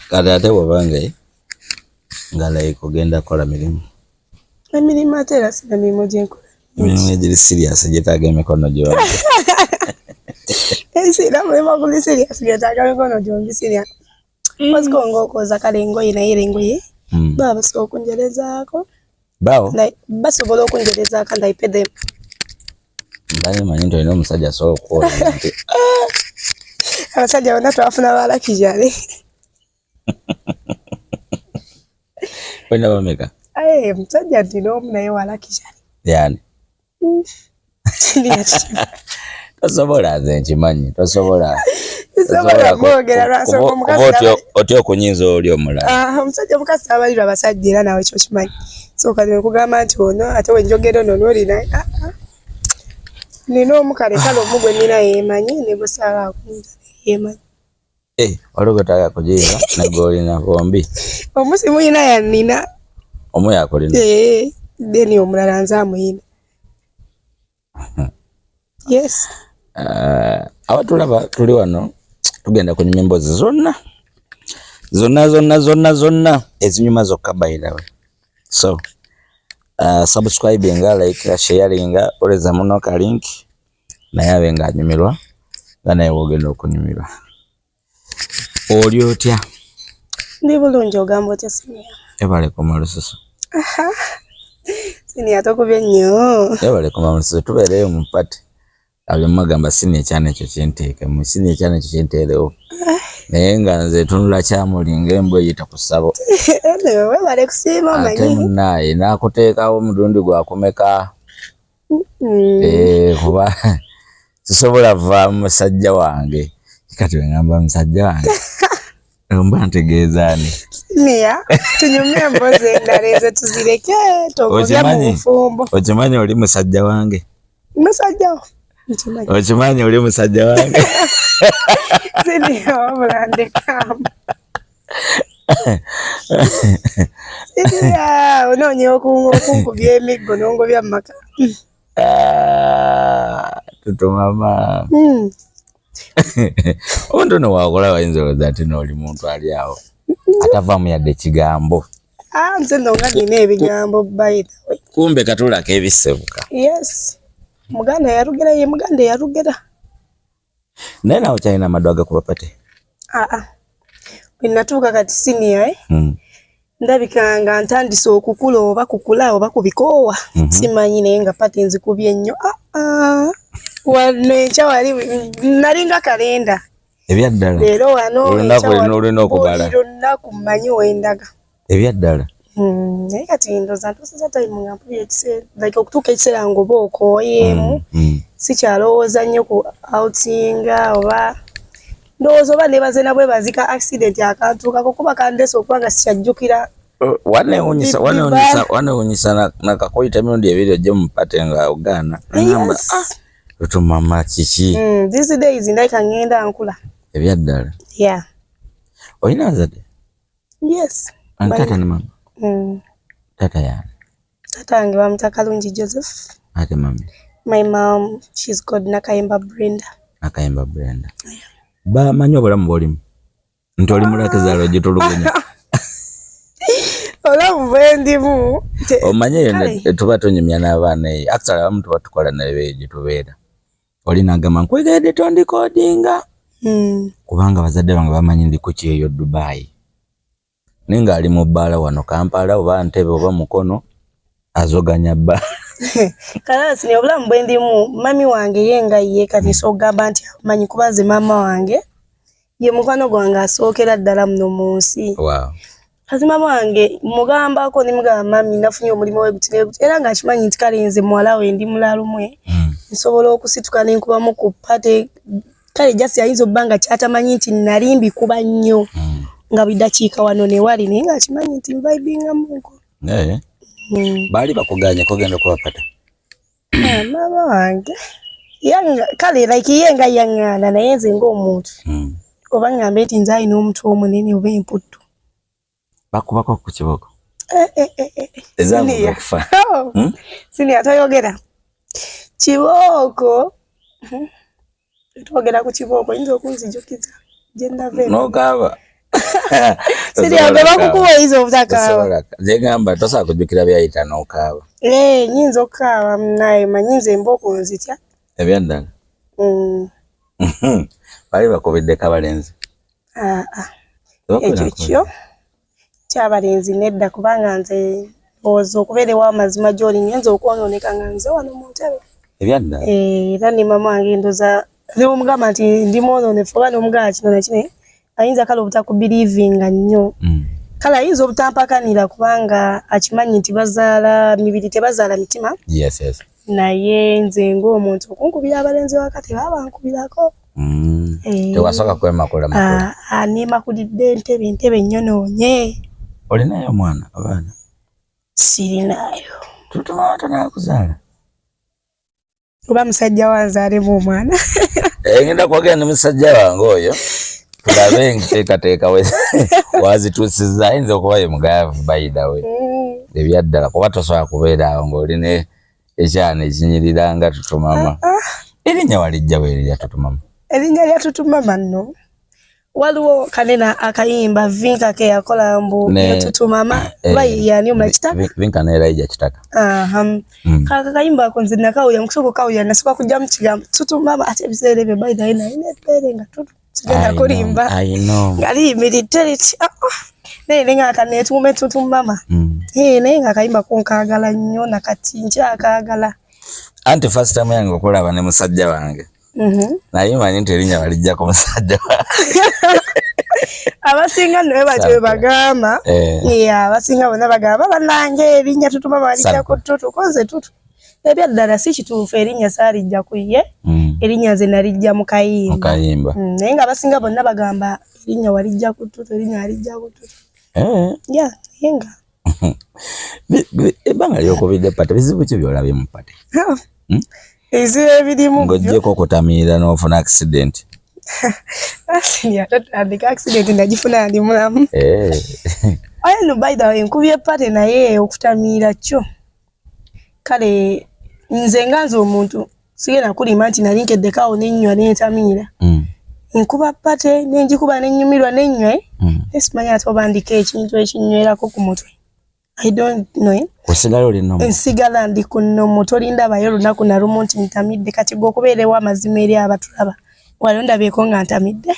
Kati ate bw'obange nga like ogenda kola mirimu. Emirimu ate era sina mirimu gyenkola. Emirimu egiri serious gyetaaga emikono gyombi. Sina mulimu guli serious gyetaaga emikono gyombi sirya. Wasiko ng'okoza kale engoye naye era engoye baba basobola okunjerezaako. Bawo? Basobola okunjerezaako and I pay them. Mbanye manyi nti olina omusajja asobola okukola nti. Abasajja bonna twafuna balakijale. Olina bameka? Musajja ndina omu naye walakijale. Yani? Tosobola nze nkimanyi, tosobola. Tosobola mwogera lwansonga omukazi. Otya okunyinza oli omulala. Omusajja omukazi abalirwa abasajja era nawe ekyo kimanyi. So kati nkugamba nti ono ate wenjogera ono n'olina nina omukale kale omugwe nina yeemanyi ne busala akunza yeemanyi. Waliwo gwetaaga kugiira nagwe olina bombi. Omusi muyina yannina. Omu yakulina? Deni omulala nze amuyina. Yes. Awatulaba tuli wano tugenda kunyuma emboozi zonna ezinyuma zokka by the way. So subscribing, like, sharing, oleza muno ka link naye abe nga anyumirwa nga naye wogenda okunyumirwa. Oli otya? Ndi bulungi ogamba otya Senior? Ebale koma lususu. Senior tokubye nnyo. Ebale koma lususu tubeereyo mu party. Abyo gamba Senior cyane cyo kinteeke mu Senior cyane cyo kinteerewo. Naye nga nze tunula kyamulinga embwe yita ku ssabo. Wewe bale kusiima manyi. Ate munnaye n'akuteekawo omudundi gwakumeka. Kuba sisobola vaamu musajja wange. Kati ngamba musajja wange. Mba ntegeezaani. Senior, tunyume emboozi endala ezo tuzireke togobya mu bufumbo. Okimanyi oli musajja wange? Musajja wo? Okimanyi oli musajja wange? Senior wabulande kamu. Senior, onoonye okunkubya emiggo n'ongobya mu maka. Tutumama. Omuntu ono wakola wayinza olowooza nti n'oli muntu ali awo atavaamu yadde ekigambo. Nze nno nga nina ebigambo by the way. Kumbe katulako ebisebuka. Yes. Muganda yarugera ye Muganda yarugera. Naye nawe kyalina amaddu agakuba pate? Bwe natuuka kati Senior ndabika nga ntandise okukula oba kukula oba kubikoowa. Simanyi naye nga pate nzikubye nnyo. Wano enkya wali nalinga kalenda. Ebyaddala? Leero wano olina okubala. Buli lunaku mmanyi wendaga. Ebyaddala? Naye kati ndoza ntuusiza time nga mpulira ekiseera like okutuuka ekiseera ng'oba okooyeemu. Sikyalowooza nnyo ku outinga oba ndowooza oba nebaze nabwe bazika accident akantuukako kuba kandese okuba nga sikyajjukira. Wanewunyisa nakakoyita emirundi ebiri ojje mu pate nga ogaana. Ngamba lutumama kiki? These days ndabika ngenda nkula. Ebyaddala? Yeah. Olina bazadde? Yes. Tata ne mama? Tata yaani? Tata wange bamuta Kalungi Joseph. Ate mami? My mom, she's called Nakayemba Brenda. Nakayemba Brenda. Bamanyi obulamu bw'olimu? Nti oli mulakizaalo gitulugunya. Obulamu bwe ndimu. Omanyi tuba tunyumya n'abaana eyo. Actually abamu tuba tukola naye gye tubeera. Oli n'agamba nkwegedde tondikodinga. Kubanga abazadde bange bamanyi ndi ku kyeyo Dubai. Naye ng'ali mu bbaala wano Kampala oba Ntebe oba Mukono azoganya bba. Kala Senior obulamu bwe ndimu mami wange ye nga ye kati sogamba nti amanyi kuba nze maama wange ye mukwano gwange asookera ddala muno mu nsi. Wow. Kati maama wange mugambako ne mugamba mami nafunye omulimu w'eguti era ng'akimanyi nti kale nze muwala we ndi mulalumwe nsobola okusituka ne nkubamu ku pate kale jasi ayinza obba nga kyatamanyi nti nali mbikuba nnyo nga bidakiika wano ne wali naye ng'akimanyi nti mvibinga munko. Baali bakuganya kogenda kuba pate? Maama wange kale like ye nga yaŋŋaana naye nze ng'omuntu oba ngambe nti nze alina omutwe omunene oba emputtu. Bakubako ku kiboko? Senior okufa. Senior toyogera kibooko. Twogera ku kibooko yinza okunzijukiza gye ndava. N'okaaba? Siriagwe bakukuwa hizo obutakaaba. Zegamba tosobola kujjukira byayita n'okaaba. Nyinza okukaaba naye manyinza emboko nzitya. Ebyaddala. Bali bakubiddeko abalenzi. Ekyo kyo ky'abalenzi nedda kubanga nze ndowooza okubeera ewa amazima gy'oli ngenza okwonooneka nga nze wano mu ntebe. Ebyaddala. Era ne mama wange ndooza ne bw'omugamba nti ndi mwonoonefu oba n'omugamba kino na kino ayinza kale obutakubiriivinga nnyo. Kale ayinza obutampakanira kubanga akimanyi nti bazaala mibiri tebazaala mitima. Yes. Naye nze ng'omuntu okunkubira abalenzi wakati baba bankubirako. Tewasooka kwemakula makula. Neemakulidde entebe nnyonoonye. Olinayo omwana abaana? Sirinayo. Tutuma watono akuzaala? Oba musajja wanzaalemu omwana. Ngenda kwogera ne musajja wange oyo tulabe enteekateeka wazituusizza ayinza okuba ye mugaavu by the way. Ebyaddala kuba tosobola kubeera awo ng'olina ekyana ekinyirira nga tutumama. Erinnya walijja weerya tutumama? Erinnya lya tutumama nno waliwo kanena akayimba Vinka ke yakola mbu tutumama bayani omukitaka Vinka ne Elijah kitaka. Kayimba ako nze nakawulira mukusoko kawulira nasooka kujja mu kigambo tutumama ate ebiseera ebyo by the way nalina eppeere nga sigenda kulimba nga liyimiridde liti naye nga kaneetuume tutumama. Naye nga akayimba ko nkaagala nnyo nakati nkyakaagala. Anti first time yange okulaba ne musajja wange. Naye manyi nti erinnya walijja ku musajja wange. Abasinga nno bwe bagamba. Abasinga bonna bagamba bannange erinnya tutumama walijja ku tutu koze tutu. Ebyaddala si kituufu erinnya saalijja ku ye. Erinnya nze nalijja mu kayimba. Naye nga abasinga bonna bagamba erinnya walijja ku tutu erinnya walijja ku tutu. Yenga. Ebbanga ly'okubidde pate bizibu ki by'olabye mu pate? Ebizibu ebirimu ng'oggyeko okutamiira n'ofuna accident. Tatandika accident nagifuna ndi mulamu. Aye no by the way nkubye pate naye okutamiira kyo. Kale nze nganze omuntu sigenda kulima nti nali nkeddekaawo n'ennywa n'entamiira. Nkuba pate n'engikuba n'ennyumirwa n'ennywa nesimanya ate oba ndiko ekintu ekinywerako ku mutwe. I don't know. Osigala oli nnomo? Nsigala ndi ku nnomo tolindabayo olunaku na lumu nti ntamidde kati gwe okubeerewo amazima eri abatulaba wali ondabyeko nga ntamidde.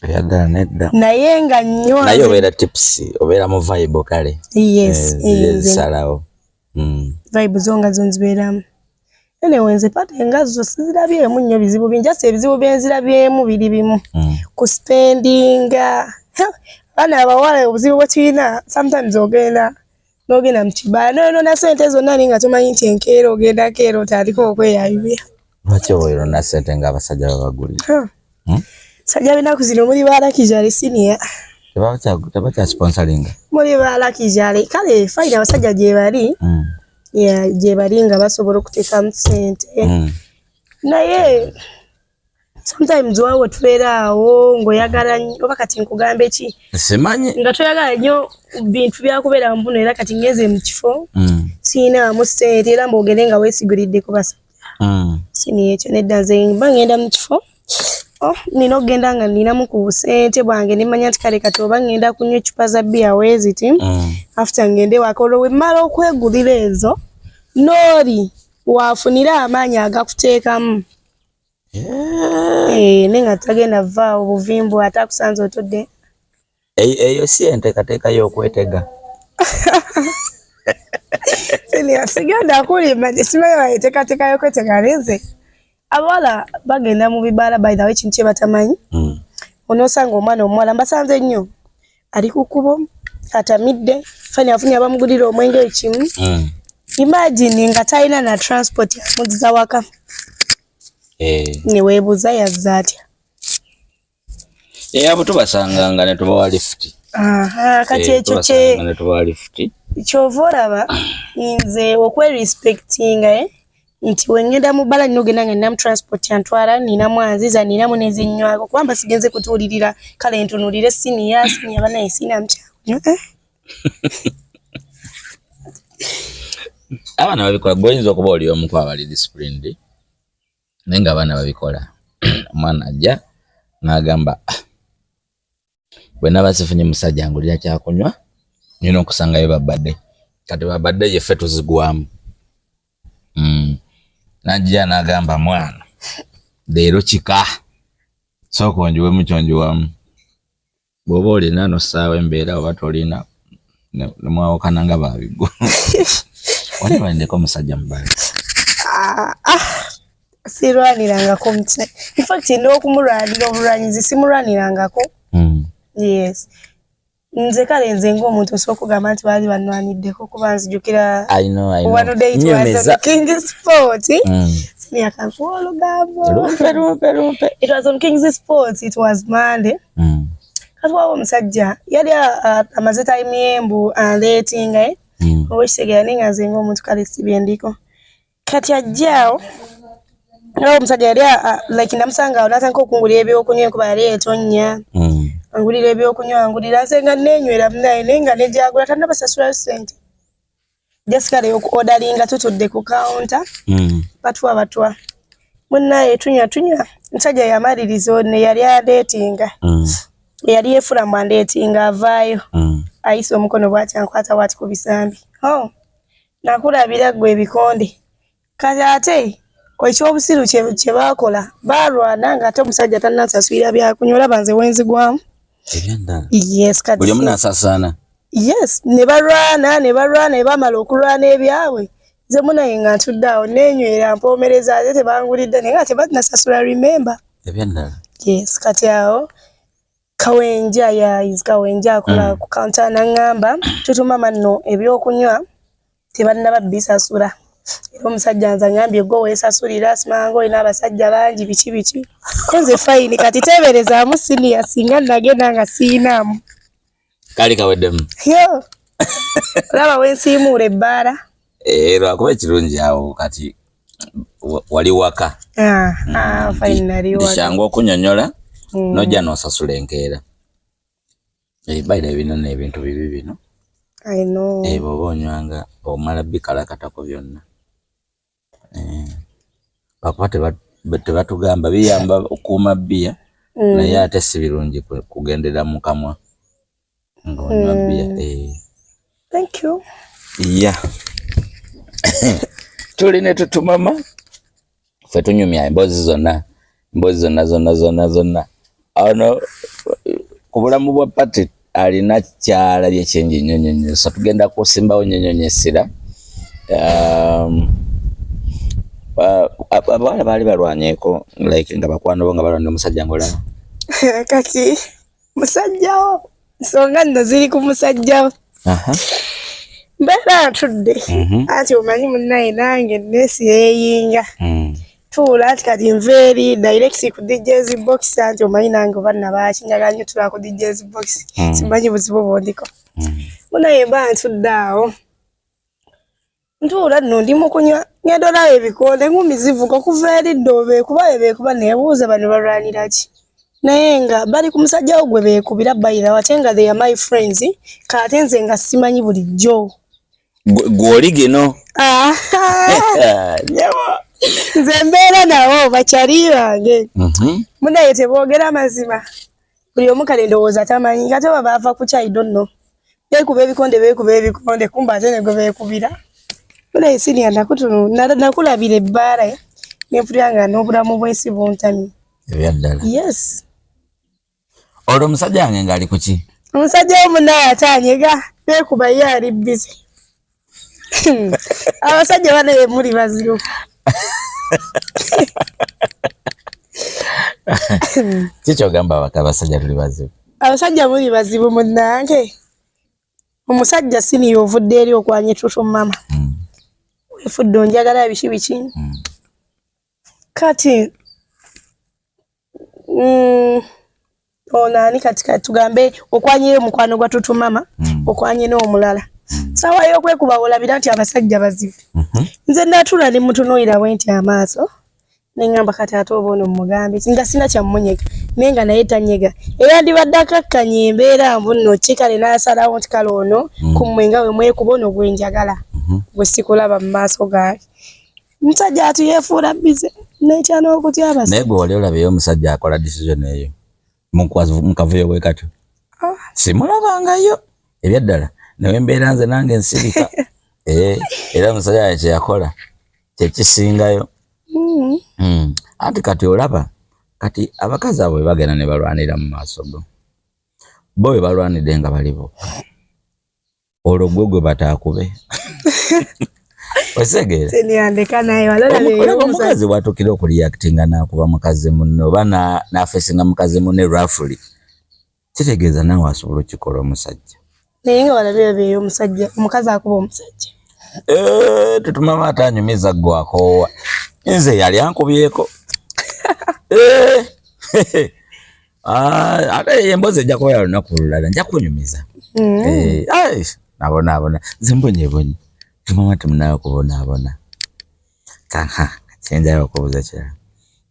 Eyaddala nedda. Naye nga nnyo naye obeera tips obeera mu vibe kale. Yes. Zisalawo. Vibe zonga zonzibeeramu. Anyway nze pate ngazo sizirabyemu nnyo bizibu bingi ase ebizibu byenzirabyemu biri bimu. Ku spendinga. Bana abawala obuzibu bwe tulina sometimes ogenda n'ogenda mu kibala na sente zonna nga tomanyi nti enkeera ogenda keera otandika okweyayubira. Lwaki oyona sente ng'abasajja babagulira? Sajja binaku zino muli ba Lucky Jali senior. Tebakya sponsoringa? Muli ba Lucky Jali kale fine abasajja gye bali. Gye bali nga basobola okuteekamu sente. Naye sometimes wawe tubeera awo ng'oyagala nnyo oba kati nkugamba eki simanyi nga toyagala nnyo bintu byakubeera mbuno era kati ngeze mu kifo siinaamu ssente era mbogere nga weesigulidde ku basajja sini ekyo nedda nze mba ngenda mu kifo nina okugenda nga ninamu ku busente bwange nemanya nti kale kati oba ngenda kunywa eccupa za bbiya weeziti after ngende waka olwo wemmala okwegulira ezo n'oli waafunira amaanyi agakuteekamu. Nenga tagenda vaawo obuvimbu ate akusanze otodde. Eyo si enteekateeka y'okwetega. Sigenda kulima simanyi enteekateeka y'okwetega nze. Abawala bagenda mu bibaala by the way ekintu kye batamanyi. Onoosanga omwana omuwala mbasanze nnyo ali ku kkubo atamidde fani afunye abamugulira omwenge ekimu. Imagine nga talina na transport amuzza waka. Neweebuuza yazza atya? Abo tubasanganga ne tubawa lifuti. Kati ekyo kyova olaba nze okwerespectinga nti wengenda mu bbala nogenda nga ninamu transport yantwala ninamu anziza ninamu nezinywako kubanga sigenze kutuulirira kale ntunuulire siniya banaye sinamu kyakunywa. Abaana babikola gwoyinza okuba oli omu ku abali disciplined naye nga abaana babikola omwana ajja n'agamba bwe naba sifunye musajja angulira kyakunywa nina okusangayo babadde kati babadde ye ffe tuzigwamu. Najja n'agamba mwana leero kika sooka onjiwemu kyonjiwamu bw'oba olina no ssaawa embeera oba tolina ne mwawukana nga baabigwa. Wali balindeko omusajja mubaale sirwanirangako mutwe. In fact n'okumulwanira obulwanyizi simulwanirangako. Yes. Nze kale nze ng'omuntu osooka okugamba nti baali bannwaniddeko kuba nzijukira one day it was on King's Sport. Senior kanfuwa olugambo. It was on King's Sport, it was Monday. Kati waba omusajja yali amaze time yembu aleetinga owekitegeera naye nga nze ng'omuntu kale sibyendiko. Kati ajjaawo era omusajja yali like namusanga awo n'atandika okungulira ebyokunywa kuba yali etonnya. Angulira ebyokunywa angulira nze nga neenywera munaye naye nga nejagula tannabasasula ssente. Jasikale okuodalinga tutudde ku counter. Batwa. Munaye tunywa. Musajja yamaliriza ne yali adeetinga. Yali yeefula mu andeetinga avaayo. Ayise omukono bw'ati ankwata bw'ati ku bisambi. Nakulabira ggwe ebikonde. Kati ate ekyobusiru kye baakola baalwana ng'ate omusajja tannasasulira byakunywa olaba nze wenzigwamu. Yes, kati. Buli omu n'asaasaana. Yes, ne balwana ne bamala okulwana ebyabwe. Nze munaye nga ntudde awo neenywera mpoomereza ate tebangulidde naye nga tebanasasula remember. Ebyendala. Yes, kati awo Kawenja akola ku counter n'angamba tutuma manno ebyokunywa tebannaba bisasula. Era omusajja nze angambye gwe weesasulira simanga olina abasajja bangi biki. Konze fine kati teeberezaamu siniya singa nagenda nga siinaamu. Kali kaweddemu. Yo. Olaba wensiimuula ebbaala. Lwakuba ekirungi awo kati wali waka. Fine nali waka. Kishangu okunyonyola nojja n'osasula enkeera. Bayira bino n'ebintu bibi bino. I know. Bw'oba onywanga omala bikalakatako byonna. Bakuba tebatugamba biyamba okuuma bbiya naye ate si birungi kugendera mu kamwa ng'onywa bbiya. Thank you. Yeah. Tuli ne tutumama ffe tunyumya emboozi zonna ono ku bulamu bwa Patrick alina kyalabye kyenji nnyonyonyosa tugenda kusimbawo nnyonyonyesera. Abawala baali balwanyeeko like nga bakwano bo nga balwanira omusajja ng'olaba. Kati musajjawo nsonga nno ziri ku musajjawo. Mbeera ntudde anti omanyi munnaye nange Nesi yeeyinga. Tuula anti kati nva eri direct ku DJ's box anti omanyi nange oba nabakinyaga nnyo tuula ku DJ's box. Simanyi buzibu bwondiko. Munnaye mba ntudde awo. Ntuula nno ndi mu kunywa ngenda olaba ebikonde ngumi zivuga okuva eri ddo beekuba neebuuza bano balwanira ki. Naye nga bali ku musajjawo gwe beekubira bayira wate nga they are my friends kate nze nga simanyi bulijjo. Gw'oli gino. Nze mbeera nawo bakyali bange. Munaye teboogera mazima. Buli omu kale ndowooza tamanyi kate oba baava ku I don't know. Beekuba ebikonde kumba ate ne gwe beekubira. Munaye siniya nakulabira ebbaala n'empulira nga n'obulamu bw'ensi buntamye. Ebyaddala. Yes. Olwo omusajja wange ng'ali ku ki? Omusajja omunaye ate anyega beekuba ye ali busy. Abasajja bana be muli bazibu. Kiki ogamba abasajja tuli bazibu? Abasajja muli bazibu munnange. Omusajja siniya ovudde eri okwanya tutu mama. Wefudde onjagala biki. Kati onani kati tugambe okwanye mukwano gwa tutu mama okwanye n'omulala. Sawa y'okwekuba olabira nti abasajja bazibu. Nze natula ne mutunuulira bwenti amaaso nengamba kati ate oba ono mugambe nga sina kyamunyega naye nga naye tanyega era ndibadde akakkanya embeera mbu nno kikale n'asalawo nti kale ono kummwe nga we mwekuba ono gwe njagala gwe sikulaba mu maaso gaake. Musajja atu yeefuula bize n'ekya n'okutya abasajja. Naye gwe wali olabeyo omusajja akola decision eyo mu kavuyo bwe kati. simulabangayo ebyaddala nawe mbeera nze nange nsirika era omusajja kye yakola kyekisingayo. Anti kati olaba kati abakazi abo bagenda ne balwanira mu maaso go bo bwe balwanidde nga bali bokka olwo gwe bataakube osegere omukazi bw'atuukira okureactinga n'akuba mukazi munne oba n'afeesinga mukazi munne roughly kitegeeza naawe asobola okikola omusajja naye nga balabira omusajja omukazi akuba omusajja tutumama atanyumiza gwakoowa nze yali ankubyeko ate emboozi ejja kuba ya lunaku lulala nja kunyumiza nabonaabona nze mbonyebonye tumama temunawe kubonaabona kyenjayo okubuuza kirala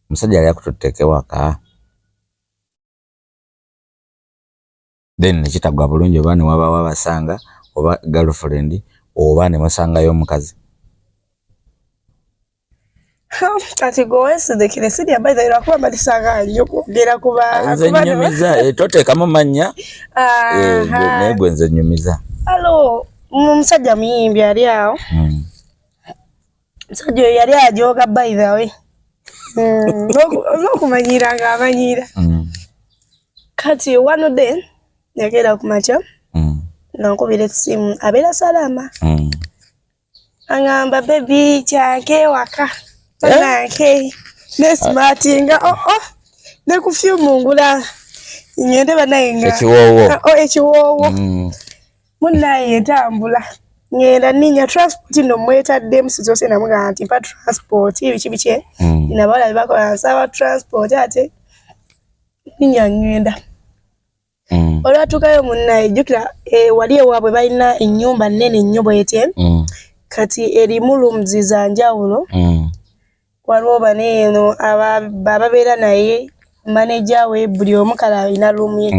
omusajja yali akututteka ewaka then nekitagwa bulungi oba ne wabaawo abasanga oba girlfriend oba ne musangayo omukazi kati gweweesidekire sirya baita lwakuba mbalisanga nnyo kwogera kuba nze nnyumiza toteekamu mannya naye gwe nze nnyumiza. Alo omusajja muyimbi ali awo omusajja oyo yali ajooga by the way olw'okumanyira ng'amanyiira kati one day yagenda ku makya nga nkubira essimu abeera salama aŋŋamba bebi kyanke ewaka bananke nesmartinga ne kufyumungula ngende banaye nga ekiwoowo munnaye entambula ngenda nninya transport nno mwetadde musizose namugaa nti mpa transport biki biki nabawala bebakola nsaba transport ate nninya ngenda olwatuukayo munnaye jjukira wali ewaabwe balina ennyumba nnene nnyo bwetye kati erimu rooms za njawulo waliwo baneeno ababeera naye manager we buli omu kala alina room ye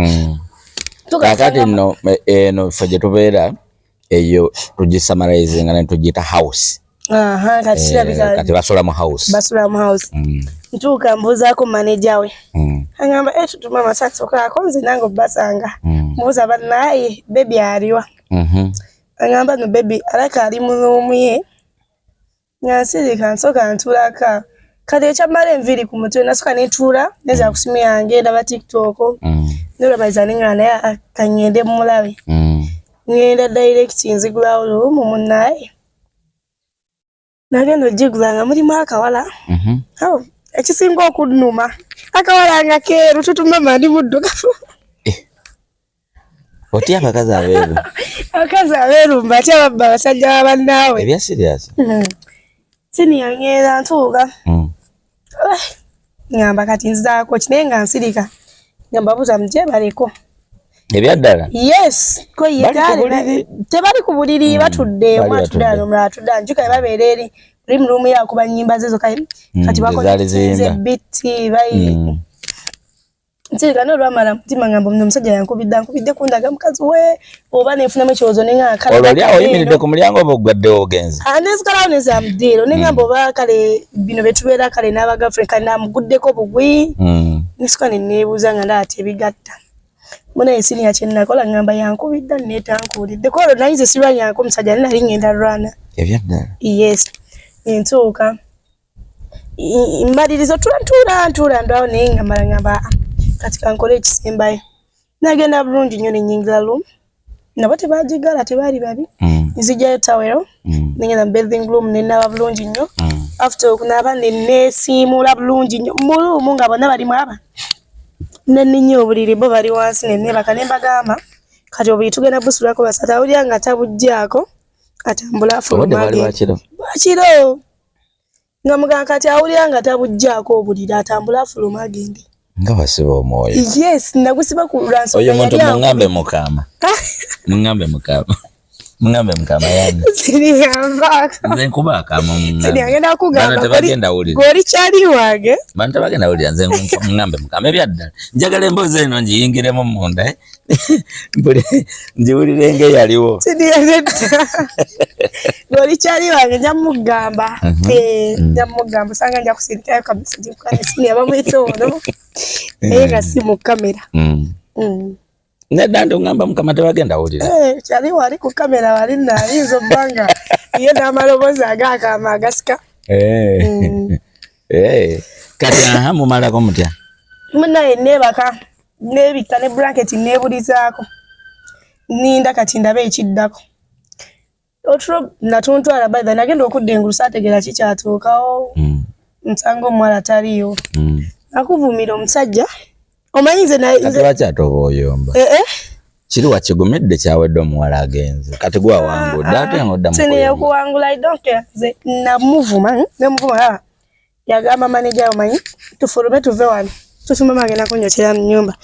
kakati nno eno ffe gye tubeera eyo tugisamarizinga ne tugiyita house kati kirabika kati basula mu house ntuuka mbuuzaako manager we aŋŋamba tutuma amasasi okaako nze nange obbasanga mbuuza bannaye bebi aliwa aŋŋamba no bebi alaka ali mu room ye nga nsirika nsooka ntuulaka kati ekyamala enviiri ku mutwe nasooka netuula neza ku simu yange ndaba tiktok nolwamaliza neŋŋamba naye kangende mulabe ngenda direct nzigulawo room munnaye nagenda ogigula nga mulimu akawala ekisinga okunnuma akawala nga keeru tutumama ndi muddugavu otya abakazi abeeru abakazi abeeru mbatya babba abasajja babannaawe ebya serious siniyangenda ntuuka ngamba kati nzaako kinaye nga nsirika ngamba buuza mugyebaleko ebyaddala yes ko yegale tebali ku buliri batudde mwatuddala omulala atudda njuka babeera eri buli mu ruumu yakuba nnyimba ze zokka kati bakoze biti bayi nsirika n'olwamala mutima ngamba muno omusajja yankubidde kundaga mukazi we oba neefunamu ekirowoozo neŋŋakala olwo oli awo oyimiridde ku mulyango oba ogwaddewo ogenze nezikalawo nezamudiiro neŋŋamba oba kale bino betubeera kale n'abagafre kale namuguddeko bugwi nesika neneebuuza nga ndaba tebigatta munaye siniya kyenakola ngamba yankubidda neetankuulidde ko olwo nayinza sirwanyako omusajja nali ngenda lwana ebyaddala yes entuuka mbalirizo ntuula ndawo naye nga mala ngamba kati kankole ekisembayo nagenda bulungi nnyo nenyingira room nabo tebagigala tebaali babi nzijjayo tawero nengenda mu bathing room nenaba bulungi nnyo after okunaaba neneesiimuula bulungi nnyo muluumu nga bonna balimu aba neninya obuliri bo bali wansi nenebaka nembagamba kati obuli tugenda busulako basatu awulira nga tabuggyako atambula afulumagendo bwakiro nga muganga kati awulira nga tabuggyako obuliri atambula afuluma agende nga basiba omwoyo yes nagusiba ku lwanso oyo muntu mungambe mukama mungambe mukama yani siriyamba nze nkuba akama mungambe siriyagenda kugamba tabagenda wulira goli kyali wange bantu tabagenda wulira nze mungambe mukama ebyaddala njagala emboozi eno ngiyingiremu munda njiwulire ng'eyaliwo siriyagenda goli kyali wange njamugamba njamugamba osanga nja kusirikayo kabisa siniya bamwita ono naye nga si mu kamera Nedanda ngamba mukama tebagenda wulira. Kyali wali ku kamera wali nayinza obbanga ye n'amaloboozi agakama agasika. Kati mumalako mutya? Munaye nebaka nebika ne blanket nebulizaako. Ninda kati ndabe ekiddako. Otro natuntwala baada nagenda okudda engulu saategera kikyatuukawo. Nsango omwala taliyo. Nakuvumira omusajja. Omanyize na nze bakyatoba oyomba. Kiri wakigumidde kyawedde omuwala agenze. Kati gwa wangu data ngodda mu. Tene yakuwangula I don't care. Ze namuvuma yagamba manager omanyi tufulume tuve wano. Tusuma magenda kunyokyera mu nyumba.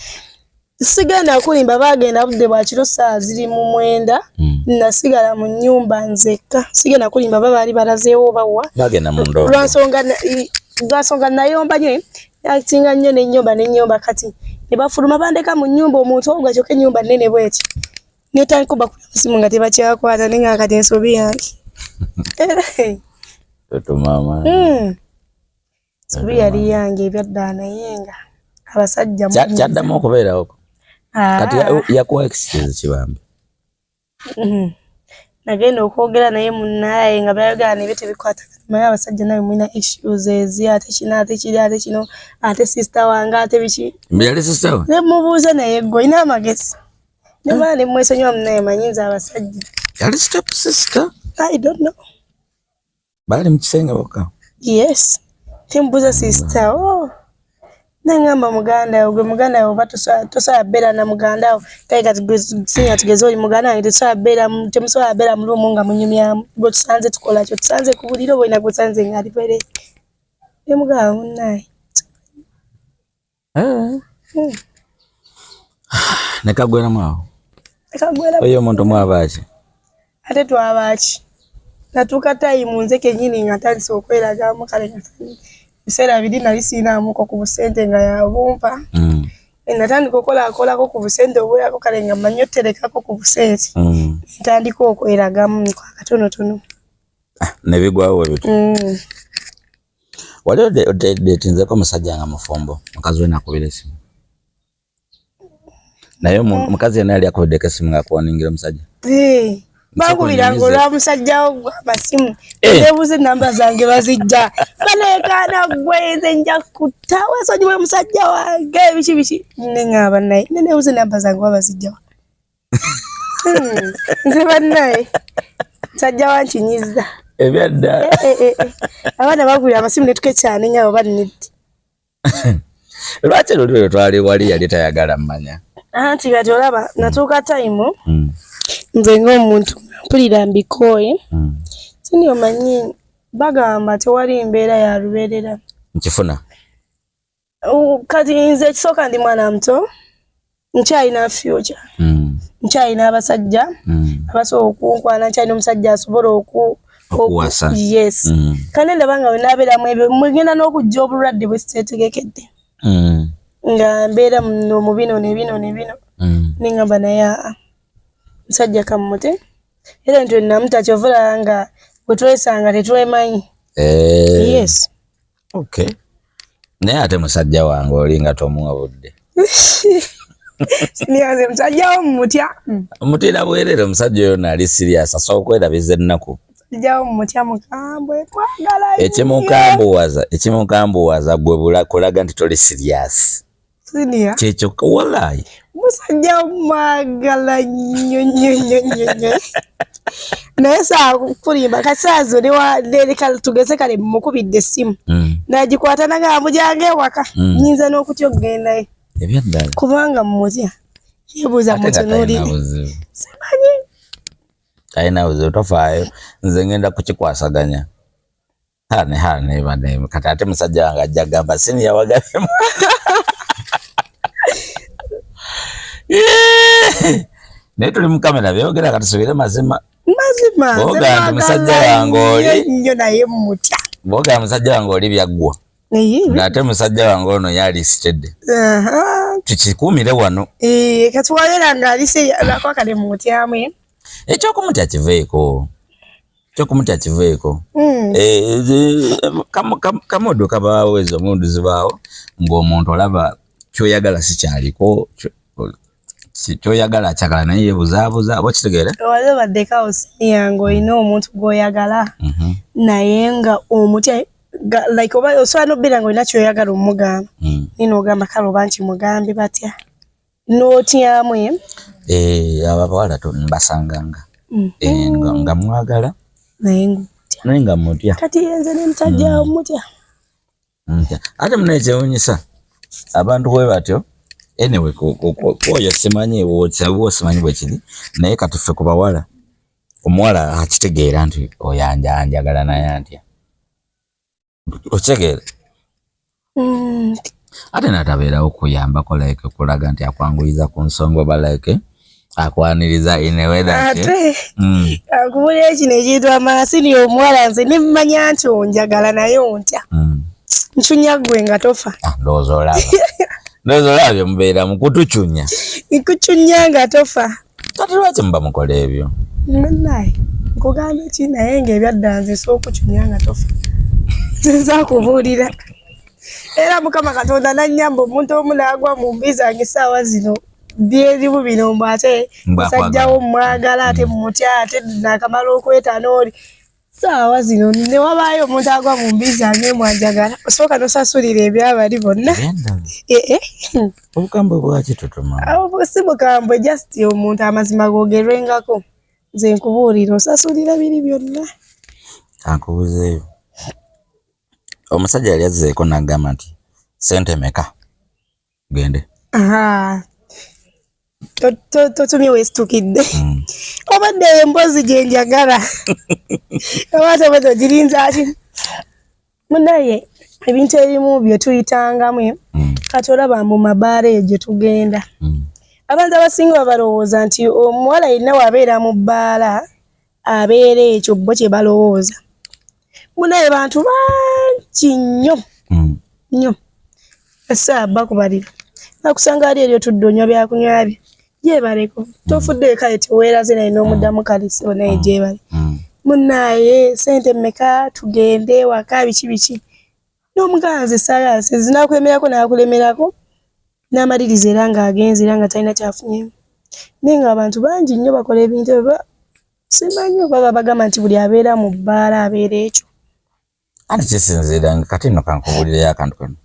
Sigenda kulimba bagenda budde bwa kiro saa ziri mu mwenda. Nasigala mu nyumba nzekka. Sigenda kulimba babali balazeewo bawa. Bagenda mu ndo. Lwansonga nayomba nye. Yatinga nnyo n'ennyumba kati. Ne bafuluma bandeka mu nyumba omuntu ogakyoke ennyumba nnene bweti. Netandika okubakusimu nga tebakyakwata nenga kati ensobi yange. Toto mama. Sobi yali yange ebyadda nayenga. Abasajja mu. Kyaddamu okubeera okwo. Kati yakuwa excuse kibambi. Nagenda okwogera naye munnaye nga bayagala ebyo tebikwata. Naye abasajja nawe mwina issues ate kino ate sister wange ate biki. Mbiyali sister wa? Ne mubuuza naye gwe ina amagezi. Ne bana ne mwesonyiwa munnaye manyinza abasajja. Yali step sister? I don't know. Bali mkisenga boka? Yes. Timbuuza sister. Nangamba muganda gwe muganda oba tosobola bbeera na muganda wo kale kati sinya tugeze oli muganda wange temusobola bbeera mu lumu nga munyumyamu gwe tusanze tukola kyo tusanze ku buliro bwena gusanze nga ali pere ne mugamba munnaye ne kagwera mwawo oyo omuntu mwabaki ate twabaki natuuka tayimu nze kennyini nga ntandise okweragamu kale biseera biri nali siinamuko ku busente nga yabumpa. Natandika okolakolako ku busente obwerako kale nga mmanyi oterekako ku busente. Ntandika okweragamu kwa katonotono. Ne bigwawo ebyo. Wali odetinzeko omusajja nga mufumbo mukazi we nakubira esimu. Naye mukazi yena yali akubideko esimu nga akuwaningira omusajja. Bakubira ngolwa musajja wo amasimu. Nebuuze namba zange bazijja. Balekana gweze nja kutawa sonyiwe musajja wange biki. Nengaba naye. Nebuuze namba zange bazijja. Nze bannaye. Musajja wankinyiza. Ebyadda. Abaana bakubira amasimu ne tukekyane nnyo banidde. Lwaki lulwe twali wali yali tayagala mmanya. Anti kati olaba natuuka time. Nze ng'omuntu mpulira mbikooye. Sini omanyi bagamba tewali mbeera ya lubeerera. Nkifuna. Kati nze ekisooka ndi mwana muto. Nkyalina future. Nkyalina abasajja. Abasobola okunkwana nkyalina omusajja asobola okuwasa. Yes. Kandi ndaba nga bwe naabeeramu ebyo mugenda n'okujja obulwadde bwe siteetegekedde. Nga mbeera mu bino ne bino. Nengamba naye musajja kamute. Era nti namuta kyovula nga bwe twesanga tetwemanyi. Yes. Okay. Naye ate musajja wange oli nga tomuwa budde. Siniyaze musajja wo mutya. Mutira bwerere omusajja oyo naali serious asobola okwerabiza ennaku. Musajja wo mutya mukambwe kwagala. Ekimukambuwaza gwe kulaga nti toli serious. Siniya. Kyekyo wallahi. Musajja mwagala nnyo. Naye saa kulimba kasaazo ne tugeze kale mukubidde essimu. Nagikwata nagamba mujjange ewaka. Nyinza n'okutya okgendayo. Ebyaddala. Kubanga mutya. Yebuuza mutunuulire. Simanyi. Ayina buzibu tofaayo. Nze ngenda kukikwasaganya. Hane bane kati ate musajja wange ajja gamba siniya wagabemu. Naye tuli mu kamera byogera katusubire mazima. Boga nti musajja wange oli nnyo naye mutya. Boga musajja wange oli byaggwa. Ate musajja wange ono yali listed. Tukikumire wano. Kati wayera nga alise akwakale mutyamu. Ekyokumutya kiveeko. Kamodo kabaawo ezo mundu zibaawo ng'omuntu olaba kyoyagala si kyaliko kyoyagala akyagala naye yeebuzaabuza oba kitegeera waliwo baddekawo siniyange olina omuntu gw'oyagala naye nga omutya like oba osobola n'obeera nga olina kyoyagala omugamba naye n'ogamba kale oba nkimugambe batya n'otyamu abawala mbasanganga nga mwagala naye nga mutya kati yenze ne mutajjaawo mutya ate munaye kyewuunyisa abantu bwe batyo anyway kwoyo simanyi simanyi bwe kiri naye kati ffe ku bawala omuwala akitegeera nti oyo anjagala naye antya okitegeera ate natabeerawo kuyambako like kulaga nti akwanguyiza ku nsonga oba like akwaniriza ineweda ate akubulira kino ekiyitibwa amasini omuwala nze nimumanya nti onjagala naye ontya ncunya gwe nga tofa ndowooza olabye mubeera mukutucunya nkucunya nga tofa kati lwaki muba mukola ebyo naye nkugamba ki naye ng'ebyadda nze sookucunya nga tofa nza kubuulira era mukama katonda nannyamba omuntu omu naagwa mu mbi zange essaawa zino byerimu bino mbu ate musajjawo mwagala ate mutya ate nakamala okwetaana oli saawa zino ne wabaayo omuntu agwa mu mbi zange mwanjagala osooka nosasulira ebyabali bonna obukambwe bwaki tutuma si bukambwe just omuntu amazima googerwengako nze nkubuulira osasulira biri byonna ankubuzeeyo omusajja yali azzeeko n'agamba nti sente meka gende totumye weesitukidde obadde emboozi gye njagala oba tobadde ogirinza ati munaye ebintu ebimu bye tuyitangamu kati olaba mu mabaala eyo gye tugenda abantu abasinga babalowooza nti omuwala yenna wabeera mu bbaala abeera ekyo bo kye balowooza munaye bantu bangi nnyo essa bakubalira nakusanga ali eryo tudde onywa byakunywa bye gyebaleko tofudde kale teweeraze naye n'omuddamu kalisibo naye gyebale munaye sente mmeka tugende waka biki n'omuganzi sayasi zinakwemerako nakulemerako n'amaliriza era ng'agenze era nga talina kyafunyemu naye nga abantu bangi nnyo bakola ebintu ebyo simanyi oba bagamba nti buli abeera mu bbaala abeera ekyo ate kisinziira nga kati nno kankubuulirayo akantu kano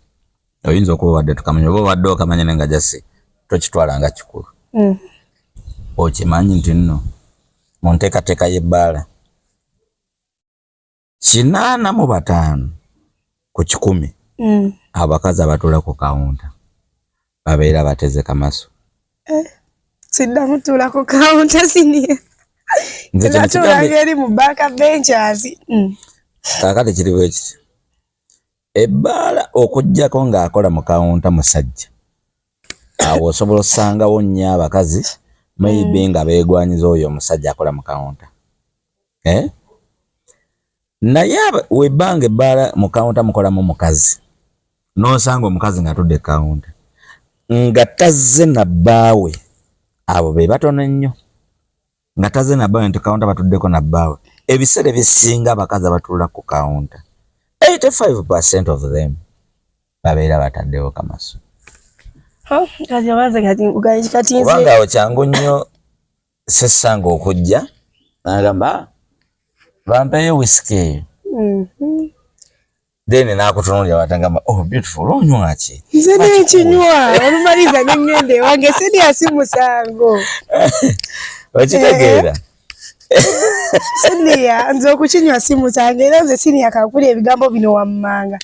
oyinza okuba wadde tukamanya oba wadde okamanya nenga jasi tokitwala nga kikulu okimanyi nti nno mu nteekateeka y'ebbaala 85 ku 100 abakazi abatuula ku kawunta babeera bateze kamaso siddamu tuula ku kawunta siniya natulanga eri mu baaka benchers kaakati kiri bwe kiti ebbaala okuggyako ng'akola mu kawunta musajja awo osobola osangawo nnyo abakazi maybe nga beegwanyiza oyo omusajja akola mu kawunta naye webbanga ebbaala mu kawunta mukolamu mukazi n'osanga omukazi ng'atudde kawunta nga tazze na bbaawe abo be batono nnyo nga tazze na bbaawe nti kawunta batuddeko na bbaawe ebiseera ebisinga abakazi abatuula ku kawunta 85% of them babeera bataddewo kamaso kubanga awo kyangu nnyo sessanga okujja n'agamba bampeeyo whisky eyo then n'akutunuulira watangamba oh beautiful onywa ki nze n'ekinywa olumaliza n'engende wange siniya si musango okitegeera siniya nze okukinywa si musango era nze siniya kakuli ebigambo bino wammanga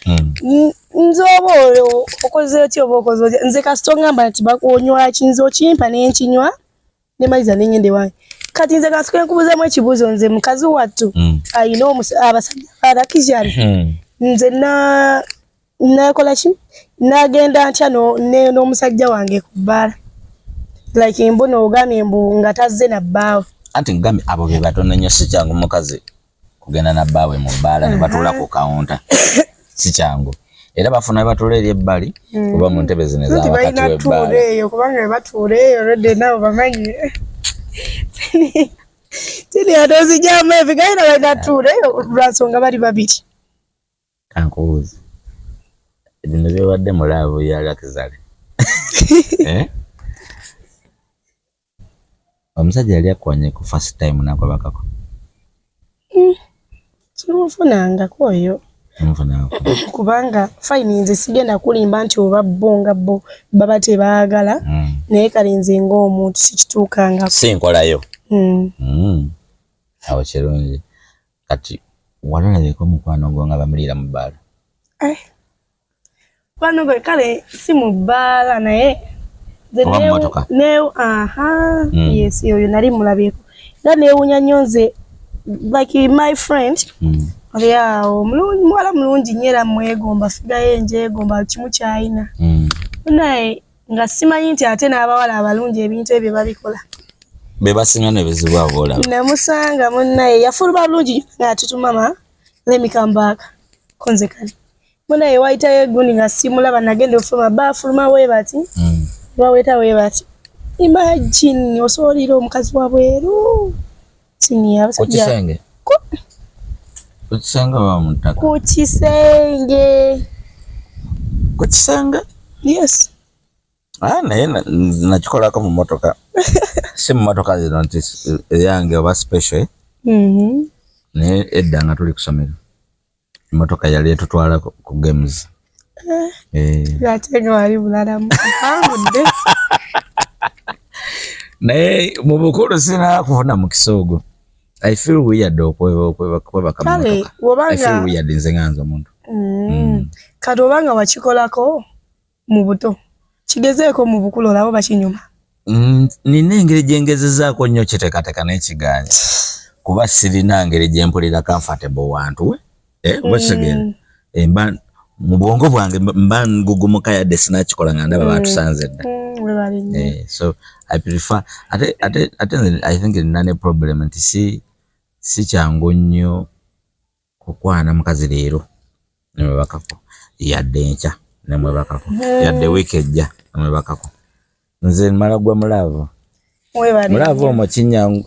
nze oba okoze otya oba okoze otya nze kasita ongamba nti onywa ki nze okimpa n'enkinywa nemaliza n'engende wange kati nze kasita nkubuuzamu ekibuuzo nze mukazi wattu ayina abasajja alakijali nze nakola ki nagenda ntya n'omusajja wange ku bbaala like mbu n'ogambye mbu nga tazze na bbaawe anti ngambye abo be batono nnyo si kyangu mukazi kugenda na bbaawe mu bbaala ne batuula ku kawunta si kyangu era bafuna batuula eri ebbali oba mu ntebe zino ez'abakati w'ebbaala eyo kubanga batuula eyo olwedde nabo bamanyi tini atozijjamu ebigayina balinatuula eyo lwansonga bali babiri kankubuuza bino byobadde mulaavu yalakizale omusajja yali akwanye ku first time nakwebakako kimufunanga koyo kubanga fine nze sigenda kulimba nti oba bonga bo baba tebaagala naye kale nze ng'omuntu sikituukanga sinkolayo awo kirungi kati walalabeko mukwano gwo nga bamulira mu bbaala mukwano gwe kale si mu bbaala naye yes oyo nali mulabyeko nga neewunya nnyo nze like my friend oli awo muwala mulungi nnyo era mwegomba figayo enjeegomba kimu kyayina naye nga simanyi nti ate n'abawala abalungi ebintu ebyo babikola be basinga n'ebizibu abo olaba namusanga munnaye yafuluma bulungi nga tutumama let me come back konze kale munnaye wayitayo egundi nga simulaba nagenda ofuluma bafuluma webati baweta webati imagine osobolira omukazi wa bweru siniya abasajja Kuchisanga wa mutaka. Kuchisenge. Kuchisanga? Yes. Naye nakikola ko mu motoka. Si mu motoka zino nti yange oba special. Naye edda nga tuli kusomera. Motoka yali etutwala ku games. Yatenga wali bulalamu. Amude. Naye mu bukulu sina kufuna mu kisogo. I feel weird okweba kamotoka. I feel weird nze nganza omuntu. Kati obanga wakikolako mu buto. Kigezeeko mu bukulu olabo bakinyuma. Nina engeri gyengezezaako nnyo kiteekateeka n'ekiganja. Kuba sirina ngeri gyempulira comfortable wantu. Wesigera. Mba mu bwongo bwange mba ngugumuka yadde sinakikola nga ndaba batusanze dda. So I prefer I think nane problem nti si kyangu nnyo kukwana mukazi leero nemwebakako yadde nkya nemwebakako yadde weekend nemwebakako nze mala gwa mulava omwo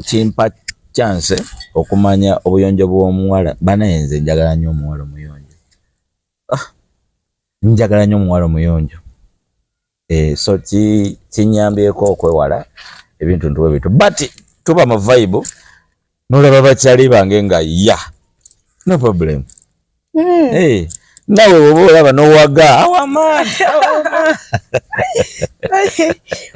kimpa chance okumanya obuyonjo bw'omuwala banayenze njagala nnyo omuwala omuyonjo njagala nnyo omuwala omuyonjo so kinyambyeko okwewala ebintu ntuwe bitu but tuba mu vibe nolaba bakyali bange nga no problem nawe oba olaba nowaga awamaani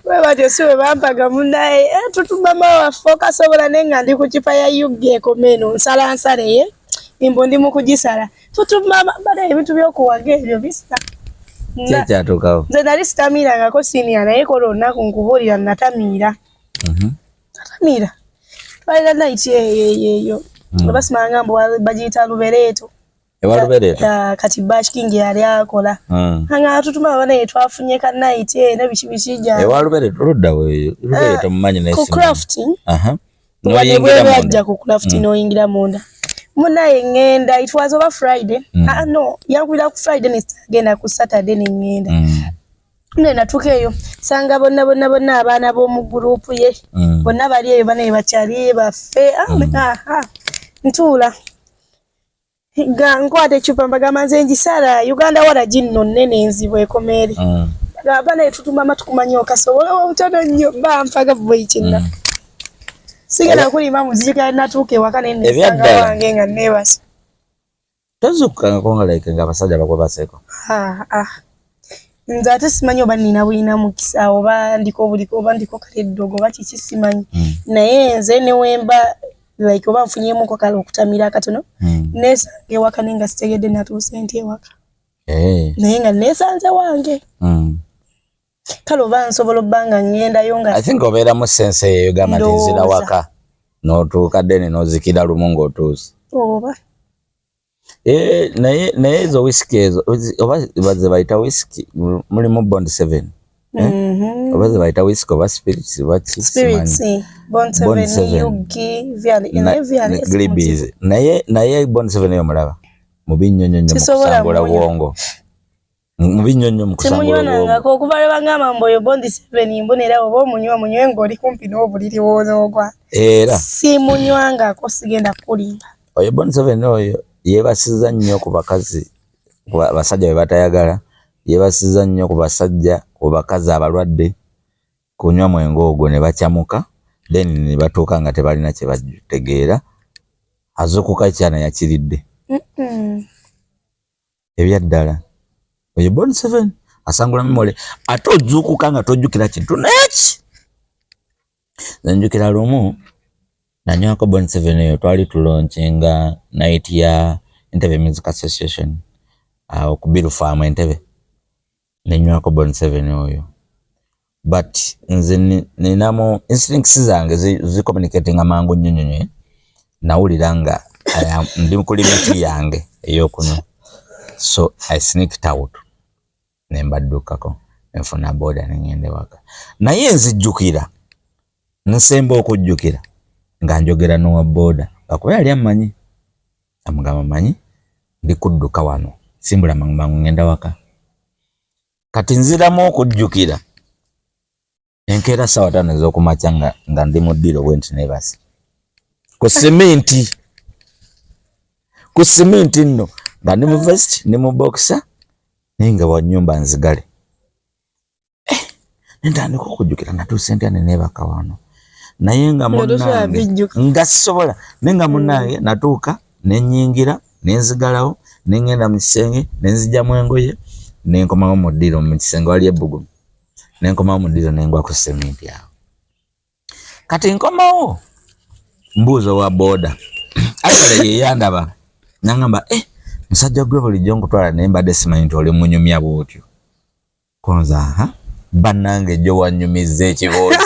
webatyo si we bampaga munnaye tutubama waffe okasobola naye nga ndi ku kipa ya yuga ekomeno nsalansalaye embo ndi mu kugisala tutubama bada ebintu by'okuwaga ebyo bisa kyatuukawo nze nali sitamiirangako siniya naye kola olunaku nkubuulira natamiira natamiira twalira naiti eyo basimanga mbu bagiyita lubereeto kati Bash King yali akola nga tutuma banaye twafunye ka naiti nebiki bikijja ewa lubereeto ludda weeyo lubereeto mumanyi naye ku crafting noyingira ku crafting noyingira munda munaye ngenda it was over Friday no yakubira ku Friday nestagenda ku Saturday nengenda nena tukeyo sanga bonna abaana b'omu group ye bonna bali eyo banaye bakyali baffe ntula nkwate chupa mbagamba nze njisala Uganda wala jinno nene nzibwe ekomere banaye tutuma matukumanya okasobola obutono nnyo bampaga bwekina sigala kulima muzika natuke wakane nesanga wange nga nebasa tozuka nga like nga basajja bakwe baseko nze ate simanyi oba nina bwina mukisa oba ndiko kale ddogo baki kisimanyi naye nze newemba like oba nfunyemu kale okutamira katono nesange wakane nga sitegedde natuuse nti ewaka naye nga nesanze wange kale oba nsobola obbanga ngendayo nga I think obeera mu sense eyo gamba nti nzira waka n'otuuka ddene n'ozikira lumu ng'otuuse oba naye ezo whisky ezo oba baze bayita whisky mulimu Bond 7 oba ze bayita whisky oba spirits baki Bond 7 yugi glibies naye Bond 7 eyo mulaba mu binnyonnyo mu kusangula bwongo mu binnyonnyo mu kusangula bwongo simunywanangako okuva lwe bagamba mbu oyo Bond 7 mbonera oba omunywe ng'oli kumpi n'obuliri wonoogwa era simunywangako sigenda kulimba oyo Bond 7 oyo yeebasiza nnyo ku bakazi basajja be batayagala yeebasiza nnyo ku basajja ku bakazi abalwadde kunywa mwenge ogwo ne bakyamuka then ne batuuka nga tebalina kye bategeera azuukuka kyana yakiridde ebyaddala oyo Bond 7 asangula memole ate ozuukuka nga tojjukira kintu neki. Njukira lumu nanywako Bond 7 eyo twali tulaunchinga night ya Entebbe Music Association ku Biru Farm Entebbe nenywako Bond 7 oyo but nze ninamo instincts zange zi communicating amangu nnyonyonye nawulira nga ndi ku limit yange eyokunywa so I sneaked out nembaddukako enfuna boda nengende waka naye nzijjukira nsemba okujjukira nga njogera n'owa boda akuba yali amanyi amugamba manyi ndi kudduka wano simbula mangu ngenda waka kati nziramu okujjukira enkeera sawa 5 ez'okumakya nga ndi mu ddiro bwenti nebasi ku simenti nno nga ndi mu vest ndi mu boxer naye nga wa nnyumba nzigale nentandika okujjukira natuuse ntya nebaka wano naye nga munnange nga sisobola naye nga munnange natuuka nenyingira nenzigalawo nengenda mu kisenge nenzijjamu engoye nenkomawo mu ddiro mu kisenge wali ebbugumu nenkomawo mu ddiro nengwa ku sementi awo kati nkomawo mbuuza wa boda asale yeyandaba nangamba musajja gwe bulijjo nkutwala naye mbadde simanyi nti oli munyumya bwotyo konza bannange jjo wanyumiza ekiboozi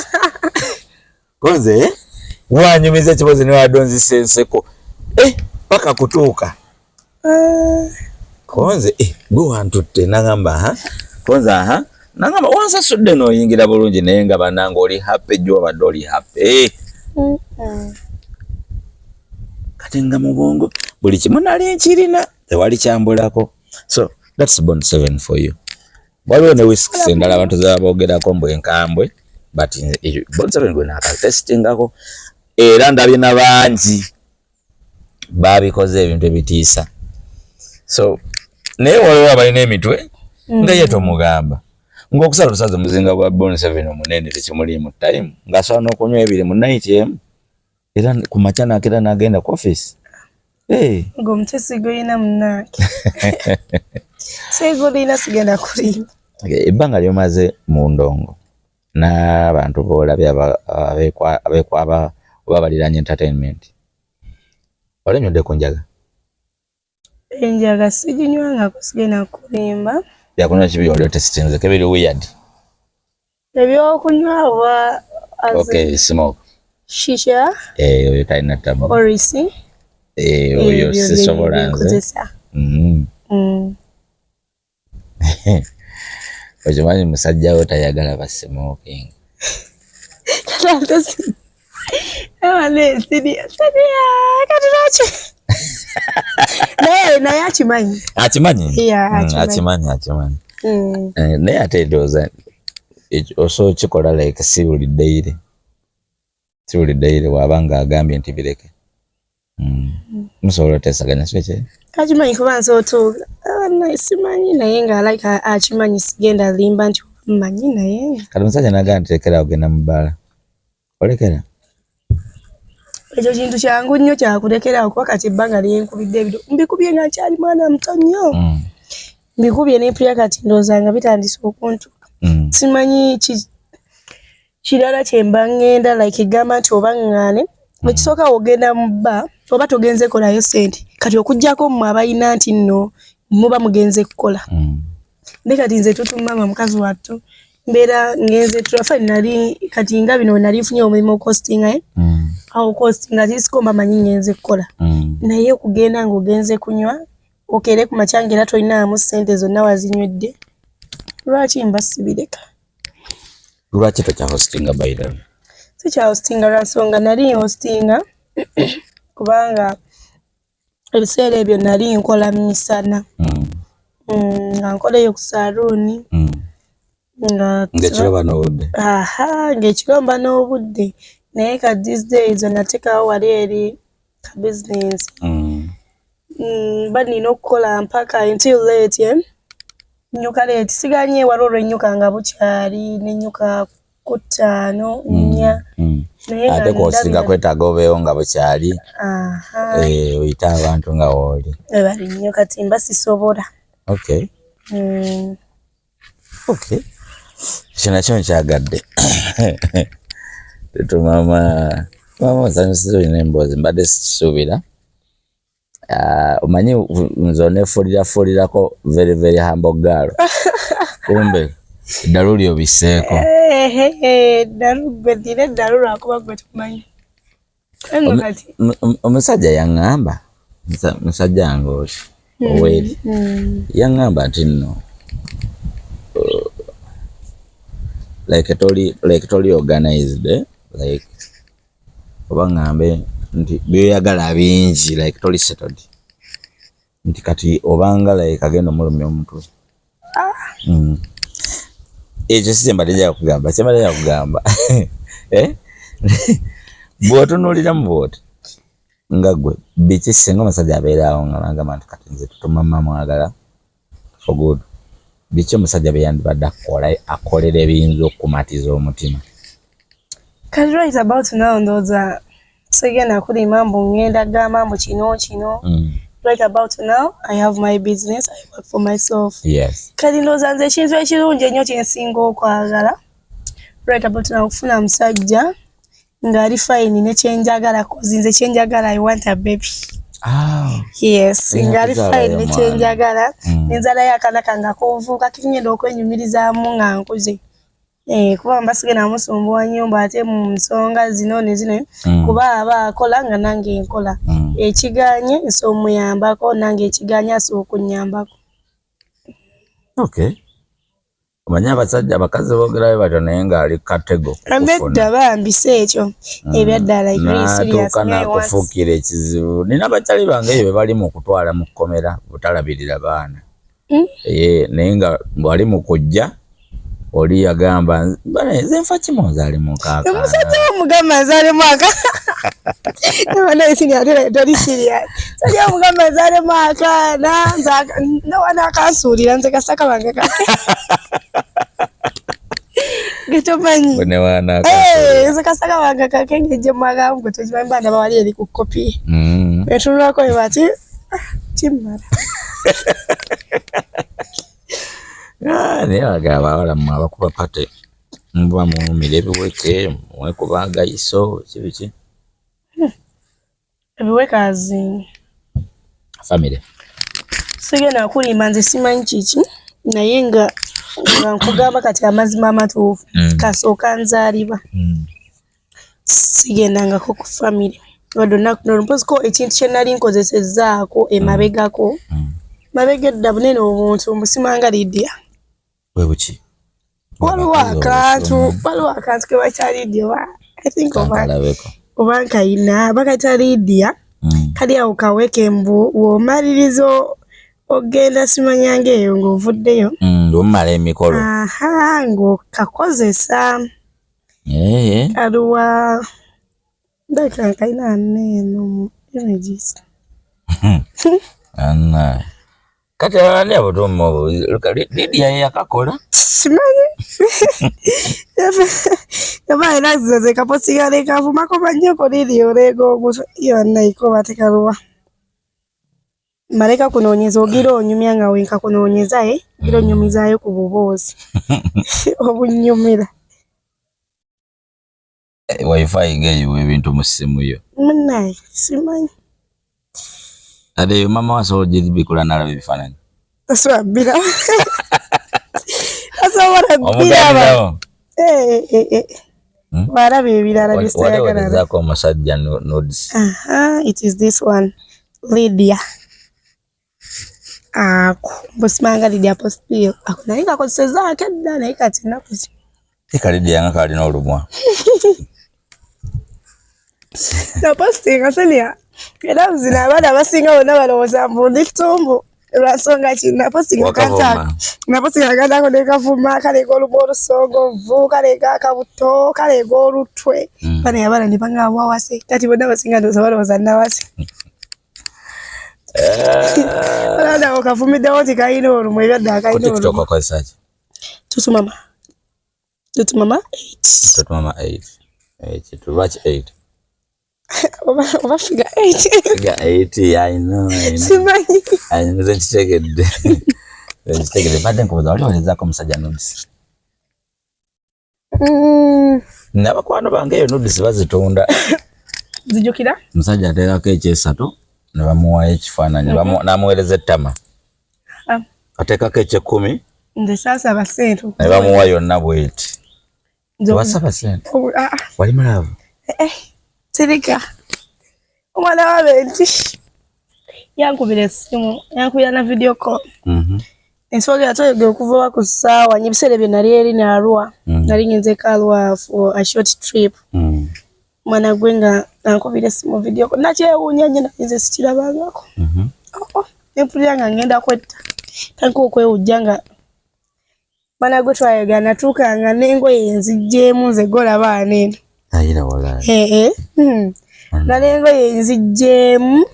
konze wanyumiza ekiboozi ne wadonzisa enseko paka kutuuka konze gwe wantutte nangamba konza nangamba wansasudde n'oyingira bulungi naye nga bannange oli happy jjo wabadde oli happy kati nga mu bwongo buli kimu nali nkirina tewali kyambulako so that's Bond 7 for you. Waliwo ne whisks endala abantu zaboogerako mbwe enkambwe but Bond 7 gwe nakatestingako era ndabye n'abangi babikoze ebintu ebitiisa so naye waliwo abalina emitwe nga ye tomugamba ng'okusala obusaza omuzinga bwa Bond 7 omunene tekimuli mu time ng'asobola n'okunywa ebiri mu night emu era ku makya naakera n'agenda ku office ng'omutesi gwolina munnange segolina sigenda kulimba ebbanga lyomaze mu ndongo n'abantu boolabye abeekwaba oba baliranye entertainment olenywedde ku njaga enjaga siginywangako sigenda kulimba byakunywa kibi oli otesitinzeko ebiri weird ebyokunywa oba okay smoke shisha oyo talina tabu orisi oyo sisobola nze okimanyi musajja we tayagala ba smoking naye akimanyi naye ate ndowooza osobola kikola like si buli dayire wabanga agambye nti bireke musobola oteesaganya kiki akimanyi kuba nsobola simanyi naye nga like akimanyi sigenda limba nti mmanyi naye kati omusajja nagamba nti lekera ogenda mu bbaala olekera ekyo kintu kyangu nnyo kyakulekerawo kuba kati ebbanga lyenkubidde ebiro mbikubye nga nkyali mwana muto nnyo mbikubye n'empulira kati ndowooza nga bitandise okuntuka simanyi kirala kyemba ngenda like egamba nti oba ŋŋaane ekisooka ogenda mu bba oba togenze kolayo sente kati okuggyako mmwe abayina nti nno muba mugenze kukola ne kati nze tutumama mukazi wattu mbeera ngenze tulafa nali kati nga bino nali nfunye omulimu okostinga awo kostinga tisikomba manyi ngenze kukola naye okugenda ng'ogenze kunywa okere ku makyange era tolinaamu ssente zonna wazinywedde lwaki mba sibireka lwaki tokya hostinga baira sikya hostinga lwa nsonga nali hostinga kubanga ebiseera ebyo nali nkola misana nga nkola eyo ku saluuni ng'ekiro n'obudde ng'ekiro n'obudde naye ka these days nateekawo wali eri ka business mba nina okukola mpaka until late nnyuka late siganye wali olw'ennyuka nga bukyali n'ennyuka ku 5 4 ate kw'osinga kwetaaga obeewo nga bukyali oyita abantu nga wooli. Bali nnyo kati mba sisobola. Okay. Okay. Kino nakyo nkyagadde. Mama osanyusiza olina emboozi mbadde sikisuubira. Omanyi nze oneefulirako very very humble girl. Kumbe eddalu lyobiseeko. Eddalu gwe ddira eddalu lwakuba gwe tumanyi. Omusajja yaŋŋamba, musajja wange oli ow'eri yaŋŋamba nti nno like toli organized, like oba ŋŋambe nti byoyagala bingi, like toli settled, nti kati obanga like agenda omulumya omutwe. Ekyo si kyembadde njagala kugamba, kyembadde njagala kugamba bw'otunuuliramu bw'oti nga ggwe biki singa omusajja abeerawo nga nagamba nti kati nze tutuma mwagala for good, biki omusajja bye yandibadde akolera ebiyinza okukumatiza omutima? Kati right about now ndowooza sigenda kulima mbu ngenda gamba mbu kino. Right about now I have my business, I work for myself. Yes. Kati ndowooza nze ekintu ekirungi ennyo kye nsinga okwagala right about now okufuna musajja ng'ali fine ne kyenjagala kozi nze kyenjagala I want a baby. Yes, ng'ali fine ne kyenjagala nenzala yakana kanga konvuka kinyenda okwenyumirizaamu nga nkuze. Kuba mbasigena musumbuwa nnyumba ate mu nsonga zino ne zino kuba aba akola nga nange nkola. Ekiganye nso omuyambako nange ekiganye asobola okunnyambako. Okay. Omanyi abasajja abakazi boogerayo batyo naye ng'ali katego. Nedda bambise ekyo ebyaddala n'atuuka n'akufuukira ekizibu. Nina abakyali bange ebyo bali mu kutwala mu kkomera butalabirira baana. Naye nga bwali mu kujja oli yagamba nze nfa kimu nzaali mu kaaka. Omusajja w'omugamba nzaalemu akaana. Naye sini ate toli serious. Omusajja w'omugamba nzaalemu akaana n'akansuulira nze kasaka bange kake. Gitomanyi. Bone wana kansuulira. Nze kasaka bange kake ngejje mwaga gwe tokimanyi banda bawali eri ku kopi. Etunulako we bati kimmala. Naye bagamba abawala mmwe abakuba pate muba muwumira ebiweke mwekubaga iso kibiki? Ebiwekazi family. Sigenda kulima nze simanyi kiki naye nga nkugamba kati amazima amatuufu kasooka nzaalibwa. Sigendangako ku family. Wadde olunaku n'olumpoziko ekintu kye nali nkozesezzaako emabegako. Mabega edda bunene obuntu mbusimanga Lydia. Bwe buki? Waliwo akantu ke bakya Lydia I think oba nkayina bakayita Lydia. Kali awo kaweke mbu w'omaliriza ogenda simanyanga eyo ng'ovuddeyo. Omala emikolo. Ng'okakozesa. Kaliwa ndaka kayina nneeno mu images. Anna. Kati ani abutumo Lydia yakakola? Simanyi. Yaba erazizo ze kaposiga le kavuma ko banyoko Lydia olego oguso yonna iko batekaluwa. Maleka kunoonyeza ogira onyumya nga wenka kunoonyeza gira onyumizaayo ku buboozi. Obunyumira. Wi-Fi ngeyo ebintu mu simu yo. Munnaye simanyi. Ade mama waso jiribikula nalaba ebifaananyi. Aswa bila. Aswa bila. Wala bebirala bisayagala. What is that omusajja nodes? It is this one. Lydia. Bosimanga Lydia postpio. Naye kakozeseza akedda naye kati nakuzi. Lydia nga kali n'olumwa. Na postinga selia. Era zina abana basinga bonna balowooza mbu ndi kitumbu lwansonga ki napostinga kantaka napostinga kantako ne kavuma kalega oluba olusongovu kalega akabuto kalega olutwe bana yabana ne banga wawase kati bonna basinga ndowooza balowooza nawase bana okavumiddewo nti kayina olumwe ebyadde akayina olumwe. TikTok okozesa ki? Tutumama 8. Tutumama 8. Kitu watch 8. Oba figure 8. Figure 8, I know. Simanyi. I know that chitegedde. Chitegedde badde nkubuza wali walezaako musajja nudes. Nabakwano bange eyo nudes bazitunda. Zijukira? Musajja ateekako ekyesatu ne bamuwayo ekifaananyi n'amuweereza ettama. Ateekako eky'ekkumi. Nze saasaba ssente. Ne bamuwa yonna bw'eti. Wasaba ssente? Wali mulaavu? Tereka. Omwana wa Benti yankubira essimu, yankubira na video call. Ensonga yatoyogera okuva ku ssaawa ebiseera bye nali eri ne Arua. Nali ngenze Arua for a short trip. Mwana gwe nga ankubira essimu video call. Nakyewuunya nnyo nze sikirabangako. Empulira nga ngenda kwetta. Tanko okwewujja nga mwana gwe twayogera natuukanga n'engoye enzijjeemu nze golaba aneeno. Ayira wala. Nalengo yenzijjeemu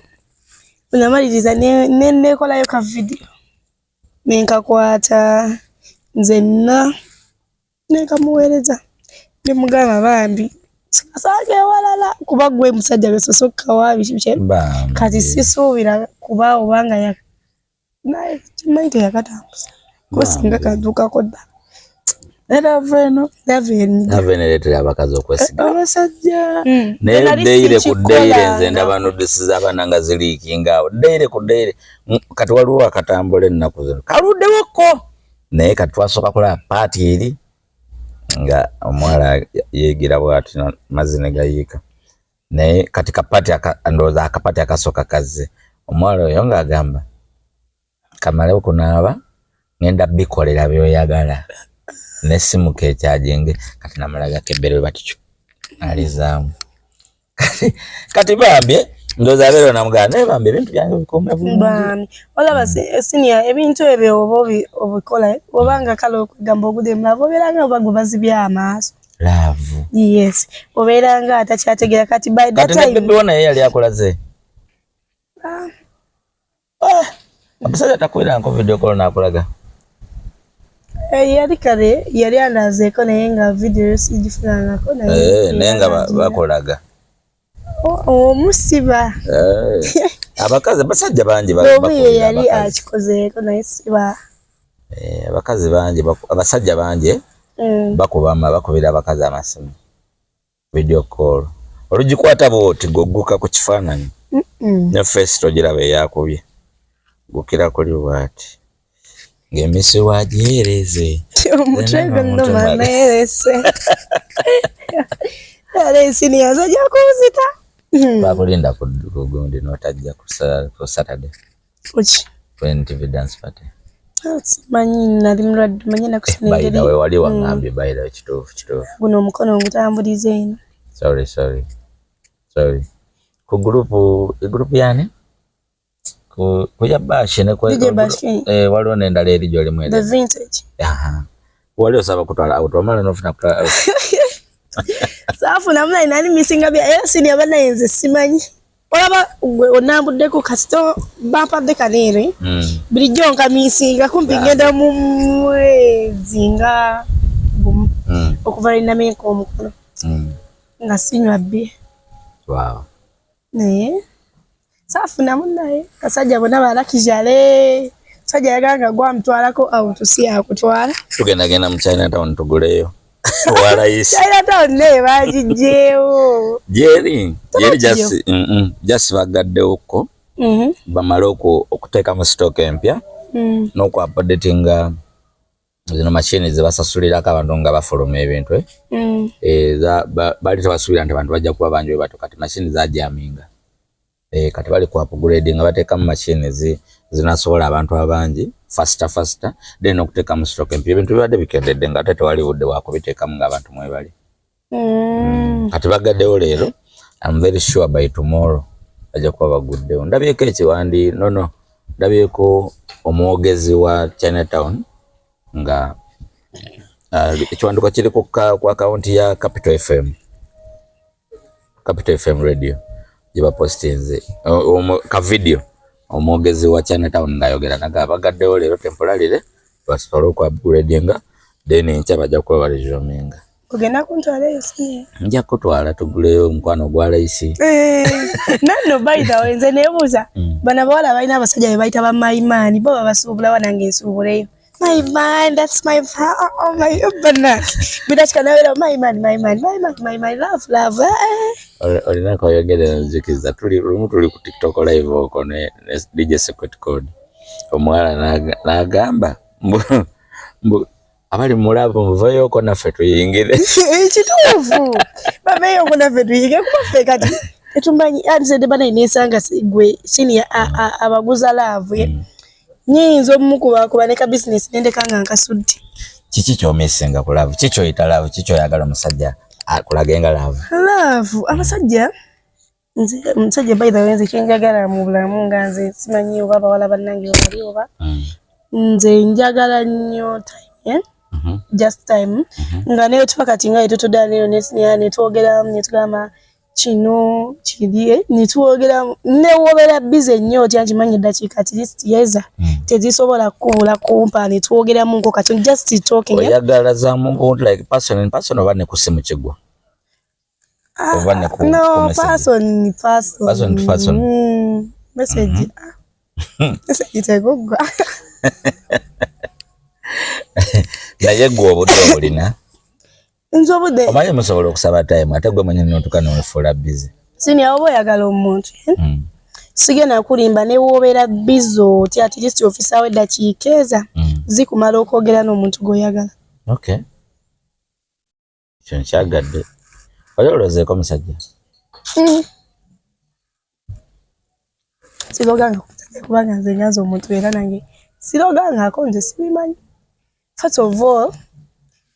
namaliriza nekolayo ka video nenkakwata nzenna nekamuweereza nemugamba bambi asage walala kuba gwe musajja besosoka wabi kati sisuubira kuba obanga naye kimaite yakatambuza kusinga kaduukako dda. Naveneretera abakazi okwesiga abasajja naye deire ku deire nze ndaba nudes z'abaana nga ziliikinga awo deire ku deire kati waliwo akatambula ennaku zino kaluddewoko naye kati twasooka kulaba paati eri nga omuwala yeegira bw'ati mazzi ne gayiika naye kati kapati ndowooza akapati akasooka kazze omuwala oyo ng'agamba kamalewo kunaaba ngenda bikolera byoyagala nesimu kekyajinge kati namalaga kebere baticho alizaamu kati bambye ndoza bero namugana bambye bintu byange bikomera bambi wala base senior ebintu ebyo obikola obanga kalo kugamba ogude mlavo beranga bagubazi byamaaso love yes oberanga atacyategera kati by that time kati bibona yali akolaze abasajja takwira nko video call nakulaga yali kale yali anazeeko naye nga video sigifunangako naye nga bakolaga omusiba abakazi basajja bangi obuye yali akikozeeko naye siba abakazi bangi abasajja bangi bakubira abakazi amasimu video call olugikwata bwoti gogguka ku kifaananyi ne face togiraba eyakubye gukira kuli bwati ngemisi wajereze omutego nnoma nerese alesi ni azaja kuzita bakulinda ku gundi notajja ku Saturday uchi when TV dance party manyi nali mlwadde manyi nakusinengeri baida we wali wangambye baida ekituufu guno omukono ngutambulize ino sorry ku group yani kuya bashi ne kwa waliwo nendala eri gyoli mwezi the vintage waliwo saba kutwala automala nofuna kutwala safu namna inani misinga bya sini abana yenze simanyi olaba onambuddeko kasito bampadde kanere bulijjo nka misinga kumpi ngenda mu mwezi nga okuva linamenko omukono nga sinywa bye wow naye safu namunaye kasajja bona balakijale sajja yaganga gwa mtwalako au tusia kutwala tugenda mu Chinatown tuguleyo wala isi Chinatown ne bajijewo jeri just bagadde uko bamaloko okuteeka mu stock empya noko updatinga zino machine zibasasulirako abantu nga bafoloma ebintu bali tebasuubira nti abantu bajja kuba bangi bato kati machine zajaminga kati bali ku upgrade nga bateeka mu machine zinasobola abantu abangi faster then okuteeka mu stock empya ebintu bibadde bikendedde nga ate tewali budde wakubiteekamu ng'abantu mwebali kati bagaddewo leero I'm very sure by tomorrow bajja kuba baguddewo ndabyeko ekiwandi ndabyeko omwogezi wa Chinatown nga ekiwanduko kiri ku akaunti ya Capital FM radio jiba postinze ka video omwogezi wa Chinatown ngayogera naga bagaddewo leero temporarily basobola ku upgrade nga then ncha bajja kuba balijominga Ogenda kuntwalayo Senior? Nja kutwala tuguleyo omukwano gwa layisi. Nanno by the way nze neebuuza bano abawala balina abasajja be bayita ba mayimaani bo babasuubula wanange nsuubuleyo. My man, that's my oh my bana. Bidachikanayo my man, love. Olina koyogera nzikiza tuli ku TikTok live oko ne DJ Secret Code. Omwala n'agamba mbu abali mulabo muvayo oko naffe tuyingire. Ekituufu. Babeyo oko naffe tuyingire kuba kati tetumanyi anze bana inesanga gwe Senior abaguza love. Nyinzo omukuba ne ka business nende kanga nkasudde. Kiki kyomesenga ku love? Kiki oyita love? Kiki oyagala omusajja akulagenga love? Love abasajja nze omusajja by the way nze kyenjagala mu bulamu nga nze simanyi oba abawala bannange bali oba nze njagala nnyo time just time nga neyo twakati nga etotodda neyo netwogera netugamba kino kiri netwogera newobera bize nnyo otya nkimanyi eddakiika at least yeza tezisobola kubula kumpa netwogeramu nko kati just talking. Oyagala za mu like person oba ne kusimu kigwa? Oba ne ku person to person. Message tegugwa. Naye gwe obudde obulina? Nze obudde omanyi musobola okusaba time ate gwe mwenye notuka nowefuula busy. Senior oba oyagala omuntu sigenda kulimba ne wobeera busy otya at least officer we eddakiika eza zikumala okwogera n'omuntu gw'oyagala. Okay. Kyo nkyagadde. Oyo olowoozeeko musajja? Siroganga kubanga nze nyanza omuntu era nange sirogangako nze sibimanyi. First of all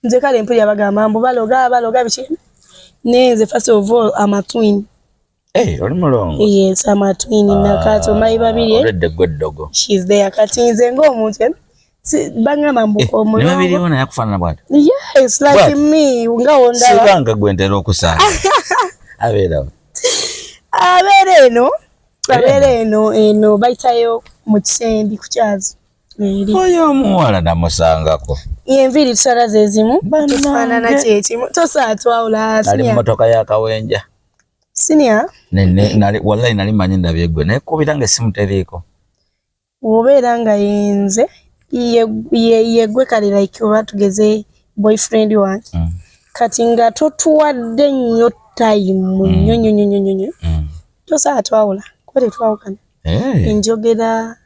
nze kale mpulira bagamba mbu baloga biki nenze first of all amatwin. Oli mulongo? Yes, amatwin nakato mayi babiri. Olwedde gwe ddogo. She's there kati nze ng'omuntu bangamba mbu omulongo. Ne babiri bona yakufaanana bw'ati? Yes, like me nga wondaba. Sibanga gwe ntera okusaana. Abeera eno bayitayo mu kisendi ku kyazi. Oyo omuwala namusangako. Enviiri tusala ze zimu tufaanana kyekimu tosaa twawula. Ali mu mmotoka ya kawenja. Senior? Wallahi nali manyi ndabye gwe naye kubira nga essimu teriiko. Obeera nga yenze ye gwe kale like oba tugeze boyfriend wange. Kati nga totuwadde nnyo time nnyo tosaa twawula kuba tetwawukana. Enjogera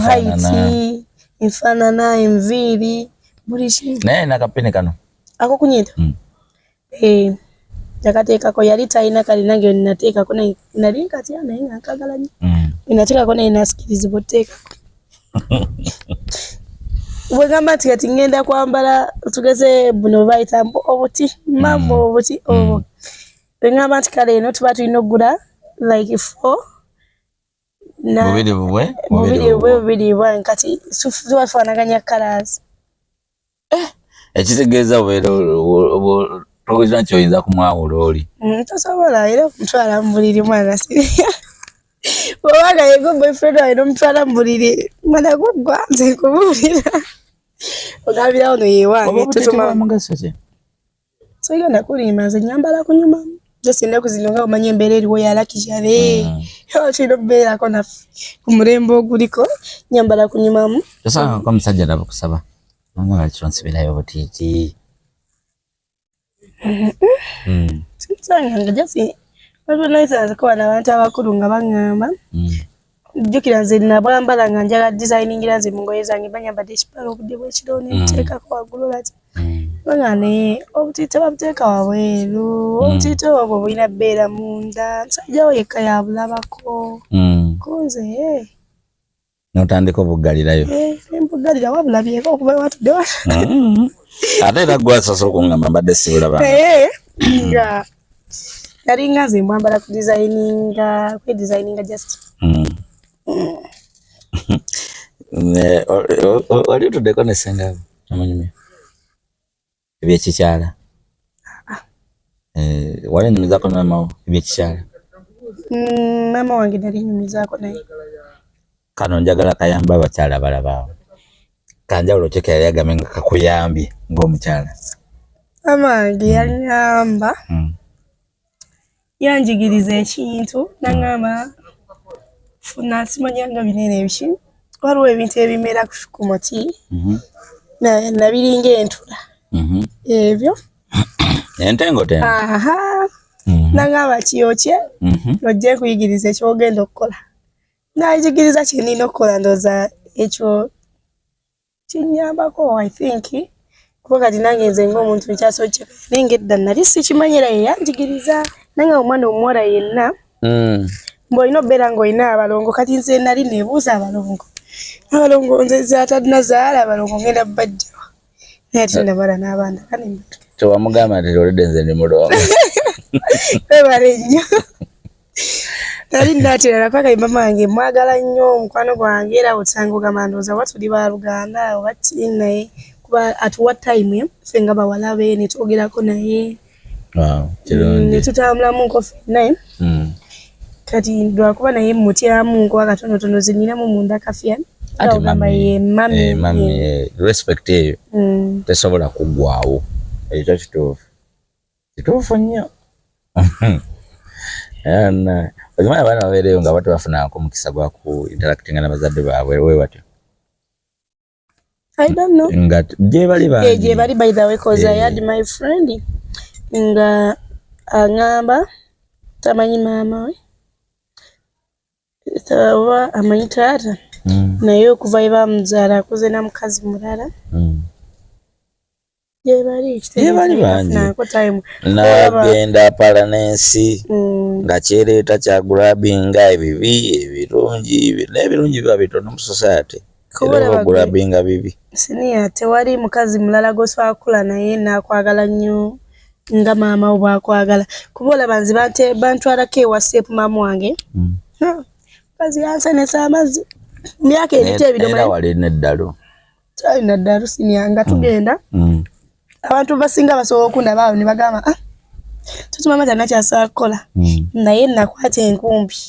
haiti enfaanana enviiri buli kimu. Naye nakapini kano ako kunyita yakateekako yali talina kali nange nateekako nali nkatya naye nga nkagala nnyo nateekako naye nasikirizibwa oteekako. Bwe gamba nti kati ngenda kwambala tugeze buno bayita obuti mambo obuti obo bwe ngamba nti kale eno tuba tulina okugula like 4 bubiri bwe nkati tuba tufaanaganya colors. Ekitegeeza obeera tolina kyoyinza kumwawula oli. Tosobola era okumutwala mu buliri mwana Senior. Bw'obanga yego boyfriend wawe n'omutwala mu buliri mwana gwaggwa nze nkubuulira. Ogambira ono yewange tutuma mugaso ki? Sogenda kulimba nze nyambala kunyuma. Sinda kuzinonga omanye embeera eriwo yalakijale. Kino okubeerako naffe ku mulembe oguriko nyambala kunyumamu. Tosanga ko omusajja ndaba kusaba. Nanga lwaki onsibirayo butiiti? Sinsanga nga jasi waliwo naisanze ko wano abantu abakulu nga baŋŋamba. Jjukira nze nabwambala nga njagala designingira nze mu ngoye zange banyambadde ekipale obudde bw'ekiro ne nteekako waggulu lati. Banga naye obutiiti babuteeka wabweru, obutiiti obwo bulina bbeera munda, nsajjawo yekka yabulabako. Kunze n'otandika obuggalirayo. Embuggalira wabulabyeko okuba watudde wano. Ate era gwasasula okuŋŋamba mbadde sibulaba. Nga nali nga nze mbwambala kwedesigninga just. Wali otuddeko ne ssenga amanyumya ebyekikyala? Wali nyumizaako ne mama wo ebyekikyala? Mama wange nali nyumizaako naye. Kano njagala kayamba abakyala balabaawo. Kanjawulo ki ke yali agambe nga kakuyambye ng'omukyala? amange yangamba yanjigiriza ekintu nangamba funa simanyanga binene ebiki waliwo ebintu ebimera ku muti nabiringa entula ebyo entengo te nangamba kiyokye ojje kuyigiriza ekyogenda okukola najigiriza kyenina okukola ndooza ekyo kinyambako I think kuba kati nange nze ng'omuntu nkyasobola nange edda nali sikimanyira ye yanjigiriza nange omwana omuwala yenna mbw'olina obeera ng'olina abalongo kati nze nali neebuuza abalongo nze zatanazaala abalongo ngenda bajjawa naye ati nabala n'abaana kane tewamugamba nti olidde nze ndi mulongo webale nnyo nali naterera paka mama wange mwagala nnyo omukwano gwange era osanga ogamba ndowooza oba tuli baluganda oba tiri naye kuba at what time ffe nga bawala be ne twogerako naye ne tutambulamu ffenna kati lwakuba naye mutyamu nkuba katonotono zininamu munda kafya ogamba ye mami respect eyo tesobola kuggwaawo ekyo kituufu nnyo okimanyi abaana babeereyo nga bati bafunako omukisa gwa ku interactinga n'abazadde baabwe we batyo I don't know nga gye bali by the way cause I had my friend nga angamba tamanyi maama we oba amanyi taata naye okuva we bamuzaala akuze na mukazi mulala gye bali bangi n'agenda pala n'ensi nga kyereeta kyagulabinga ebibi ebirungi n'ebirungi biba bitono mu society bagulabinga bibi siniya tewali mukazi mulala gwosobola kukula naye n'akwagala nnyo nga maama we bw'akwagala kuba olaba nze bantwalako ewa seepu maama wange mukazi yansenesa amazzi myaka erita ebidomola wali n'eddalu talina ddalu siniya nga tugenda abantu basinga basobola okundaba awo ne bagamba tutumama tanakyasobola kukola naye nakwata enkumbi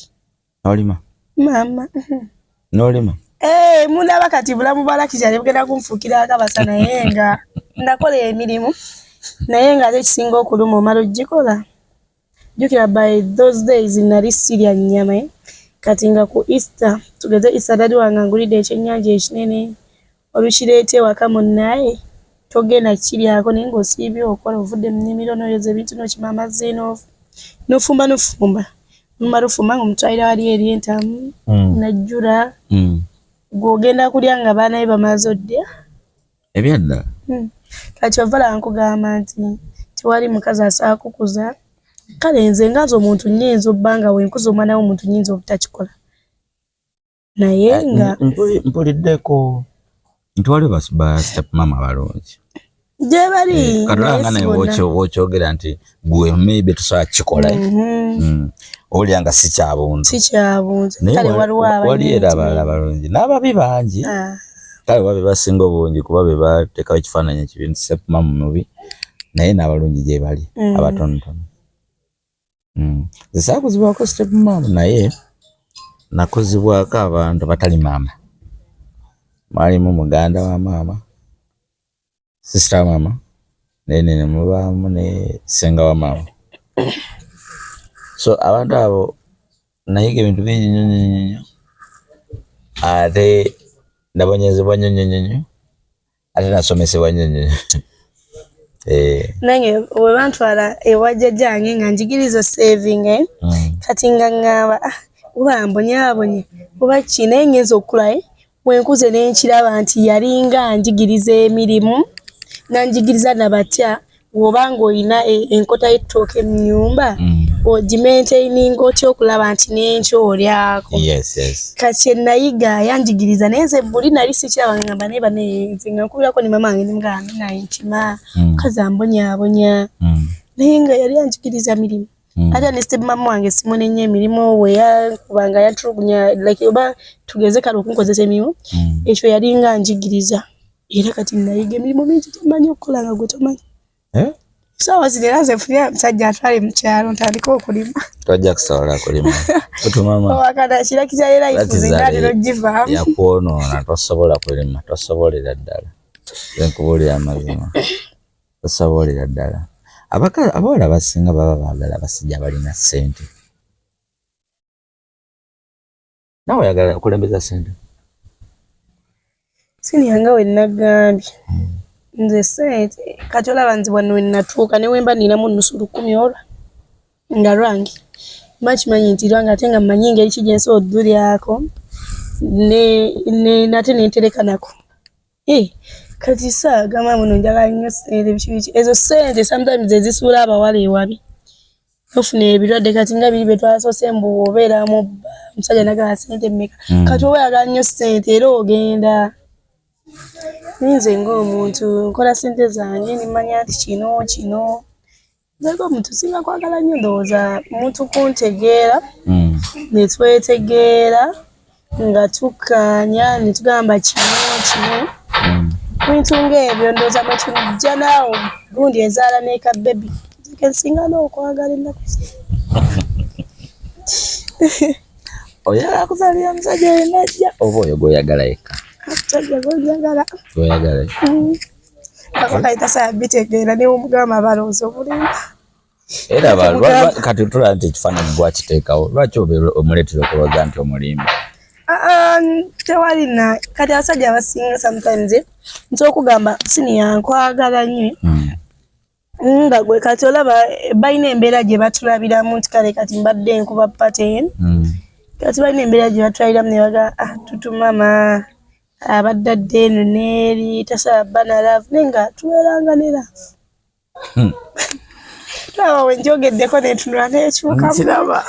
olima maama n'olima mundaba kati bulamu bwa Lucky bugenda kunfuukira akabasa naye nga nakola emirimu naye nga ate ekisinga okuluma omala ogikola jjukira by those days nali sirya nnyama kati nga ku Easter tugeze Easter dadi wange angulidde ekyennyanja ekinene olukireeta ewaka munnaye togenda kiryako naye ng'osiibye okola ovudde mu nnimiro n'oyoza ebintu n'okima amazzi n'ofumba numala ofumba ng'omutwalira wali eri entamu najjula gw'ogenda kulya nga baana be bamaze oddya ebyadda kati ovala nkugamba nti tewali mukazi asobola kukuza kale nze nga nze omuntu nnyinza obbanga wenkuza omwana w'omuntu nnyinza obutakikola naye nga mpuliddeko nti waliwo ba step mama balungi gye bali katulanga naye wokyogera nti gwe maybe tusobola kikola olya nga si kyabuntu kale wali era abalala balungi n'ababi bangi kale babe basinga obungi kuba be bateekawo ekifaananyi ekibi nti step mama mubi naye n'abalungi gye bali abatonotono zisaakuzibwako step mama naye nakuzibwako abantu batali maama mwalimu muganda wa maama sister wa maama nene mubaamu ne senga wa maama so abantu abo nayiga ebintu bingi nnyo ate nabonyezebwa nnyo ate nasomesebwa nnyo nange we bantwala ewa jjajjange nga njigiriza saving kati nga ngamba oba mbonyaabonye oba ki naye ngenza okukula wenkuze nenkiraba nti yalinga njigiriza emirimu nanjigiriza nabatya wobanga olina enkota y'ettooke mu nnyumba ogimaintaininga otya okulaba nti n'enkyo olyako kati nayiga yanjigiriza naye nze buli nali sikiraba ngamba naye banenze nga nkubirako ne mama wange nemugamba naye nkima mukazi ambonyaabonya naye nga yali yanjigiriza mirimu ate ne step mama wange simunenya emirimu we yakubanga yatulugunya like oba tugeze kale okunkozesa emirimu ekyo yalinga njigiriza era kati nayiga emirimu mingi temanyi okukola nga gwe tomanyi sawa zino nze nfunira musajja atwale mu kyalo ntandika okulima tojja kusobola kulima wakana kirakira era ifuze ngadi n'ogivaamu yakwonoona tosobola kulima tosobolera ddala nze nkubuulira amazima Osabolera ddala. Abawala abasinga baba baagala abasajja balina ssente. Nawe oyagala okulembeza ssente? Siniya nga we nagambye. Nze ssente kati olaba nze wano we natuuka ne wemba ninamu nnusu lukumi olwa nga lwangi. Makimanyi nti lwanga ate nga mmanyi engeri ki gye nsobola oddulyako nate nentereka nako. Kati saagamba muno njagala nnyo ssente biki ezo ssente sometimes ezisuula abawala ewabi. Ofuna ebirwadde kati nga biri bye twasoose mbu obeeramu omusajja nagala ssente mmeka. Kati oba oyagala nnyo ssente era ogenda. Nze ng'omuntu nkola ssente zange nimanya nti kino. Nze ng'omuntu singa kwagala nnyo ndowooza omuntu kuntegeera ne twetegeera nga tukkaanya ne tugamba kino. Bintu ng'ebyo ndowooza bwe tujja naawe gundi ezaala n'eka bebi nsinga n'okwagala ennaku oyagala kuzaalira omusajja yenajja oba oyo gw'oyagala yekka? Omusajja gw'oyagala. Gw'oyagala ako kayita bitegeera ne omugamba balowooza obulimba. Era kati tulaba nti ekifaananyi gwakiteekawo lwaki omuleetera okulowooza nti omulimba? Tewali na kati abasajja abasinga sometimes nsobola okugamba siniya nkwagala nnyo nga gwe kati olaba balina embeera gye batulabiramu nti kale kati mbadde nkuba pattern kati balina embeera gye batulabiramu ne baga tutumama abadde adde eno n'eri tasaba bba na laavu naye nga tubeeranga ne laavu. Tulaba we njogeddeko ne tunula n'ekyuka nkiraba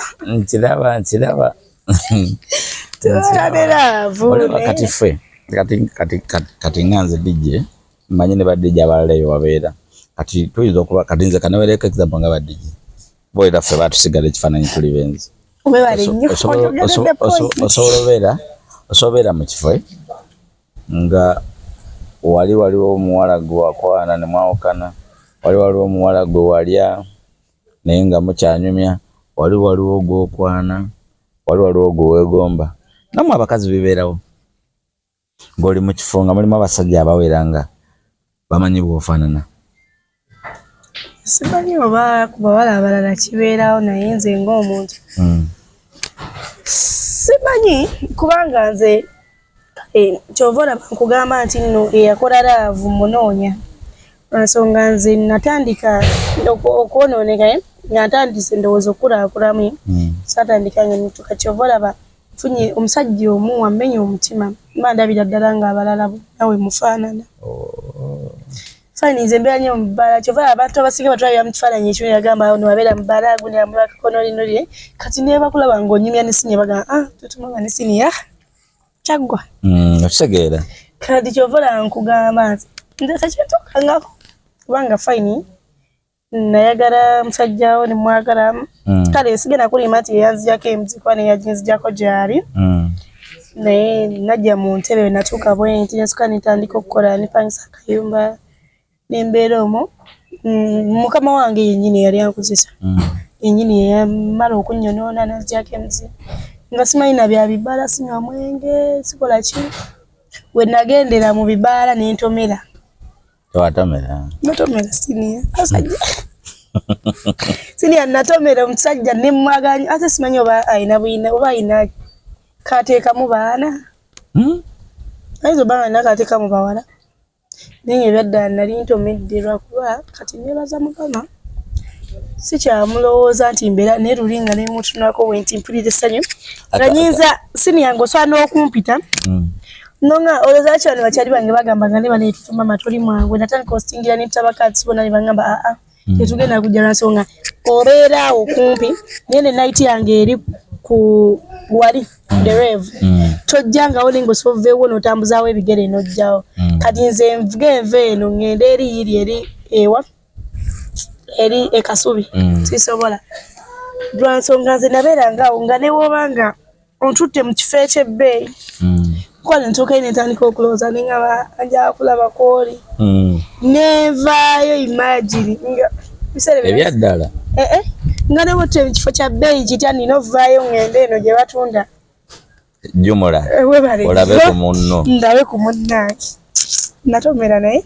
kati ffe kati nga nze DJ mmanyi ne ba DJ abalala eyo wabeera kati tuyinza okuba kati nze kanawereko example nga ba DJ boera ffe batusigala ekifaananyi tuli benzi. Osobola mu kifo nga waliwo omuwala gwe wakwana ne mwawukana, waliwo omuwala gwe walya naye nga mukyanyumya, waliwo gw'okwana, waliwo gwe weegomba. Nammwe abakazi bibeerawo ng'oli mu kifo nga mulimu abasajja abawera nga bamanyi bw'ofaanana. Simanyi oba ku bawala abalala kibeerawo naye nze ng'omuntu simanyi kubanga nze kyova olaba nkugamba nti nno eyakola laavu munoonya lwansonga nze natandika okwonooneka nga ntandise ndowooza okulaakulamu saatandika nga nituka kyova olaba nfunye omusajja omu wammenya omutima mba ndabira ddala ng'abalala nawe mufaanana. Fine nze mbeera nnyo mu bbaala kyova abantu abasinga batwalira mu kifaananyi ekyo yagamba ono wabeera mu bbaala gundi amulaka konolinolire kati ne bakulaba ng'onyumya ne siniya bagamba tutumanga ne siniya kyaggwa. Okitegeera kati kyova olaba nkugamba nti nze tekyentukangako kubanga fine nayagala musajjawo ne mwagala kale sigenda kulima nti yeyanzijako emuzikwa ne yaginzijako gy'ali naye najja mu ntebe natuuka bwe nti nensuka netandika okukola nepangisa akayumba nembeera omwo. Mukama wange yennyini yali ankuzisa yennyini yeyamala okunyonoona nazijako emuzigo nga simanyi na bya bibbaala sinywa mwenge sikola ki we nagendera mu bibbaala nentomera. Watomera? Natomera siniya asajja siniya natomera omusajja ne mmwaganya ate simanyi oba ayina buyina oba ayina kateekamu baana ayinza oba ayina kateekamu bawala naye ebyadda nali ntomedde lwakuba kati neebaza Mukama sikyamulowooza nti mbeera naye luli nga nemutunako bwenti mpulira essanyu nga nyinza siniya ng'osobola n'okumpita nonga olowooza ki bano bakyali bange bagamba nga ne bano etutumama toli mwangu natandika osingira netutabakati bona ne bangamba tetugenda kujja lwansonga obeera awo kumpi naye ne night yange eri ku wali the rave tojjangawo nenga osobola oveewo n'otambuzaawo ebigere n'ojjawo kati nze nvuga enva eno ngende eri yiri eri ewa eri ekasubi sisobola lwansonga nze nabeerangaawo nga newoobanga ontutte mu kifo eky'ebbeeyi kwale ntuuka netandika okulowooza nengaba njala kulaba kwoli nevaayo imagine nga ebyaddala nga newotte mu kifo kya bbeeyi kitya nina ovaayo ngende eno gye batunda jumula olabe ku munno ndabe ku munnange natomera naye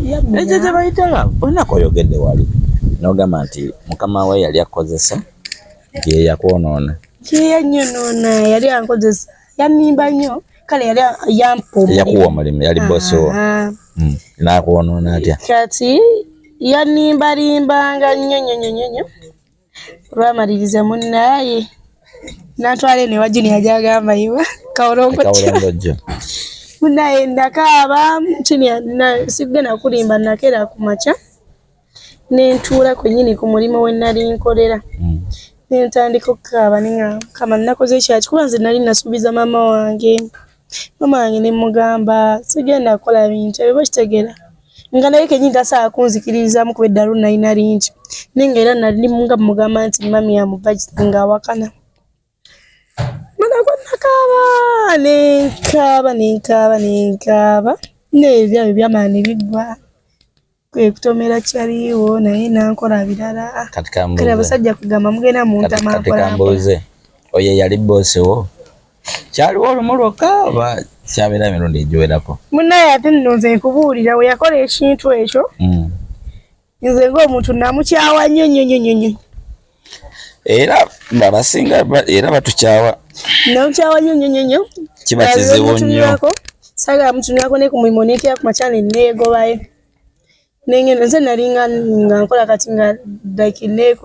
Eje tebayitala bonna koyogedde wali n'ogamba nti mukama we yali akozesa ye yakwonoona yali ankozesa yanimba nnyo kale yali yampa yakuwa omulimu yali bosi wo n'akwonoona atya kati yanimba nnyo lwamaliriza munnaye n'atwala eno ewa Junior gy'agamba iwa kawolongojjo munnaye ndakaaba Junior sigenda kulimba nakera ku makya nentuula kwennyini ku mulimu we nali nkolera nentandika okukaaba kama nakoze ekyaki kuba nze nali nasuubiza maama wange ne mugamba sigenda kukola bintu ebyo bakitegeera nga naye kennyini tasobola kunzikiririzaamu kuba eddalu nalina lingi naye nga era nali nga mugamba nti mami amuva ng'awakana nenkaaba n'ebyabyo byamaani biggwa kwe kutomera kyaliwo naye nankola birala kale abasajja kugamba mugenda muntamaakola oye yali bosi wo kyaliwo olumu lwokka oba kyabeera emirundi egiwerako munnaye ate nno nze nkubuulira we yakola ekintu ekyo nze ng'omuntu namukyawa nnyo era babasinga era batukyawa namukyawa nnyo kiba kizibu nnyo saagala mutunulako ne ku mulimu neekera ku makyala neegobayo nengenda nze nali nga nkola kati nga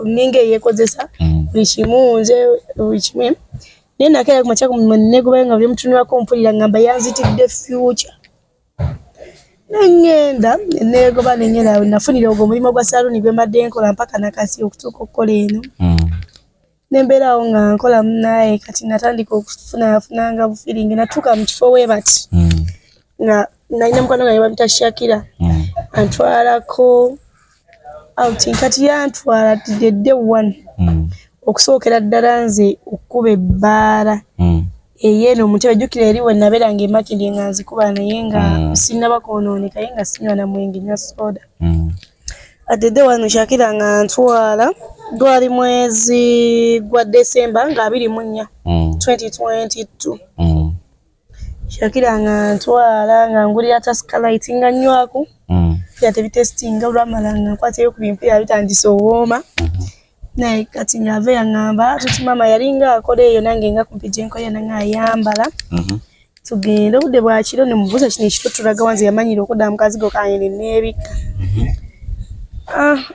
ninga eyeekozesa buli kimu nze buli kimu naye nakera ku makyala ku mulimu neegobayo nga byemutunulako mpulira ngamba yanzitidde future nengenda neegoba nengenda nafunira ogwo omulimu gwa saluni gwe mbadde nkola mpaka nakati okutuuka okukola eno nembeerawo nga nkola munaye kati natandika okufunanga bufiringi natuuka mu kifo we bati nga nalina mukwano gange bamuyita Shakira antwalako outing kati yantwala tidde one okusookera ddala nze okuba ebbaala eyeeno omutebe jjukira eri we nabeera nga emakindi nga nzikuba naye nga sinnaba kwonooneka ye nga sinywa na mwenge nywa soda atedde wano Shakira nga ntwala gwali mwezi gwa December nga 24 2022 Shakira nga ntwala nga ngulira Tascalite nga nnywaku yate bitestinga olwamala nga nkwateyo ku bimpira bitandise owooma naye kati nga ave yaŋŋamba tuti mama yalinga akola eyo nange nga kumpi gye nkolera nange ayambala tugenda obudde bwa kiro ne mubuuza kino ekito tulaga wanze yamanyira okudda mu kazigo kange ne neebikka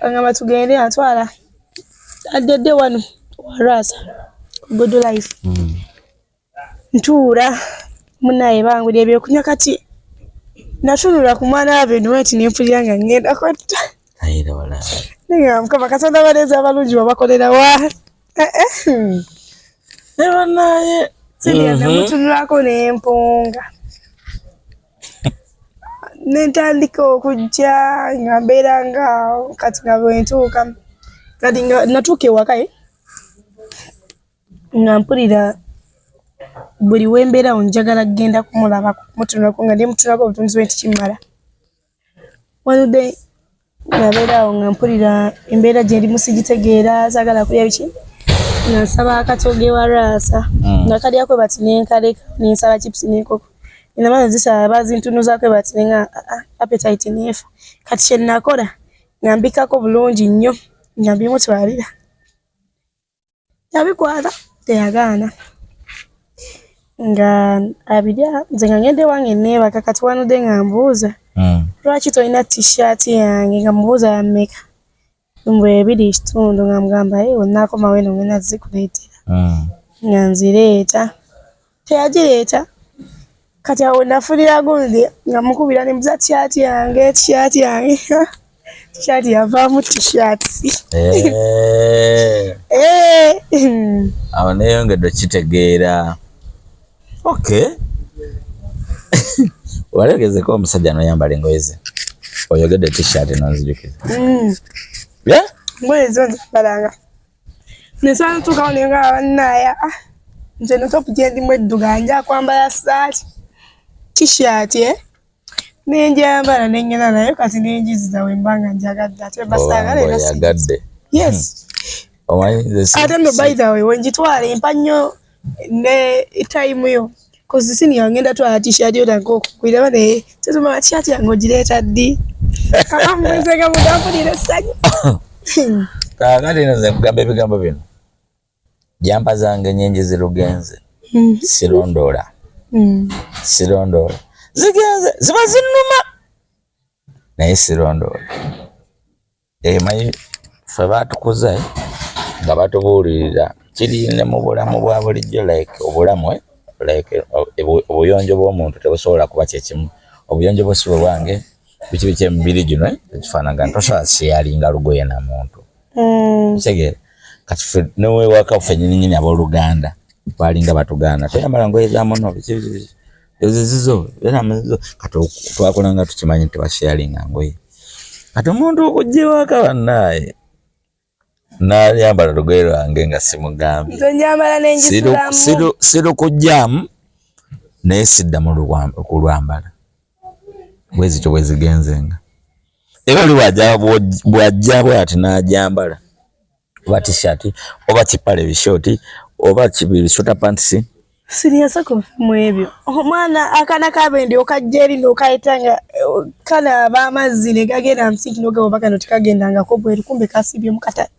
aŋŋamba tugende antwala addedde wano warasa good life ntuula munnaye bangulira ebyokunywa kati natunula ku mwana wave niweti nempulira nga ngenda kotta nga mukama katonda balezi abalungi babakolera wa ne bannaye sirya namutunulako nempunga nentandika okujja nga mbeera nga kati nga bwentuuka kati nga natuuka ewaka nga mpulira buli wembeerawo njagala kugenda kumulabako mutunulako nga nemutunulako obutunzi bwe tikimala wanude nabeerawo nga mpulira embeera gye ndimu sigitegeera saagala kulya biki nga nsaba akatoge wa raasa nga kalyakwe bati nenkaleka nensaba chipusi nenkoko enamano zisaba bazintunuzaakwe bati nenga appetite neefa kati kyenakola nga mbikako bulungi nnyo nga mbimutwalira yabikwata teyagaana nga abirya nze nga ngende wange neebaka kati wanude nga mbuuza lwaki tolina t-shirt yange nga mubuuza yammeka mbwe 2.5 nga mugamba onaakomawo eno ngenda zikuleetera nga nzireeta teyagireeta kati awo nafunira gundi nga mukubira nembuza t-shirt yange t-shirt yavaamu t-shirt awo neyongedde okitegeera okay walegezeko omusajja noyambala engoye ze oyogedde t-shirt nonzijukiza ngoye zo nzambalanga nesana tukawo nenga bannaya nze notopu gyendimu edduga nja kwambala saati t-shirt nenjambala nengenda nayo kati nenjiziza wembanga njagadde ate basaagalayagadde yes ate no by the way wenjitwala empanyo ne time yo kozi sini yangenda twala t-shirt yo tanko kuira bane tetuma t-shirt yango jireeta ddi Amuzega mudapulira sanyu. Kakati nze kugamba ebigambo bino. Jampa zange nyenje zirugenze. Sirondola. Sirondola. Zigenze ziba zinnuma. Naye sirondola. Mayi fe batukuze nga batubuulirira kiri ne mu bulamu bwa bulijjo like obulamu like obuyonjo bw'omuntu tebusobola kuba kyekimu. Obuyonjo bw'osibo bwange biki biki emibiri gino ekifaanagana tosobola siyalinga lugoye na muntu. Segera kati fe newe waka fe nyinyi abooluganda balinga batuganda toyambala ngoye za muno biki biki ezizo era amazizo kati twakolanga tukimanyi tebasharinga ngoye kati omuntu okujja waka bannaye n'ayambala lugoye lwange nga simugambi nyambala n'enjisulamu siru kujjamu naye sidda mu kulwambala bwezi kyo bwezigenzenga era oli bwajja bwati n'ajambala oba t-shirt oba kipale bishoti oba kibishota pants siriyasako mu ebyo omwana akana kabendi okajjeri n'okayitanga kana ab'amazzi ne gagenda msinki n'ogabo bakano tekagendangako bweru kumbe kasibye mu katale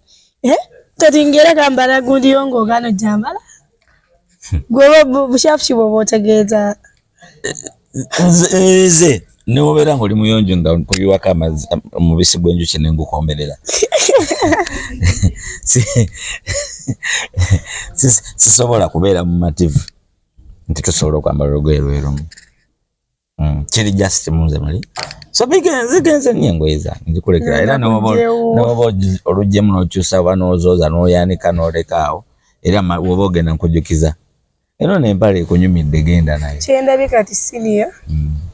kati ngera kambala gundi yongo ogano jambala gwe bushafu kiboba otegeeza nze newobeera ng'oli muyonjo nga kubiwaka amazzi omubisi gw'enjuki nengukomberera sisobola kubeera mu mativu nti tusobola okwambala olugoye lwerumu kiri just munze muli so zigenze nnyo engoye zange nzikulekera era newoba olugyemu n'okyusa oba n'ozooza n'oyanika n'olekaawo era woba ogenda nkujjukiza eno n'empale ekunyumidde genda naye kyendabye kati siniya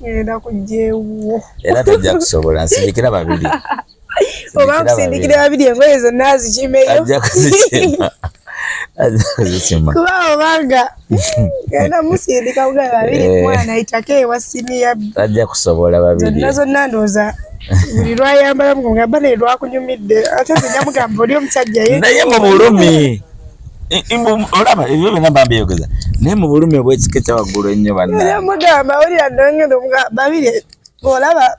ngenda kujjeewo era tojja kusobola nsindikira babiri oba nkusindikira babiri engoye zonna azikimeyo ajja kuzikima kuba obanga genda musindika bugabe babiri mwana ayitako ewa siniya ajja kusobola babiri zonna ndooza buli lwayambala mugamba naye lwakunyumidde ate nze mugamba oli omusajja naye mu bulumi olaba ebyo byonna bambiyogeza naye mu bulumi obwekike kyawaggulu ennyo mugamba olira ndongendo babiri olaba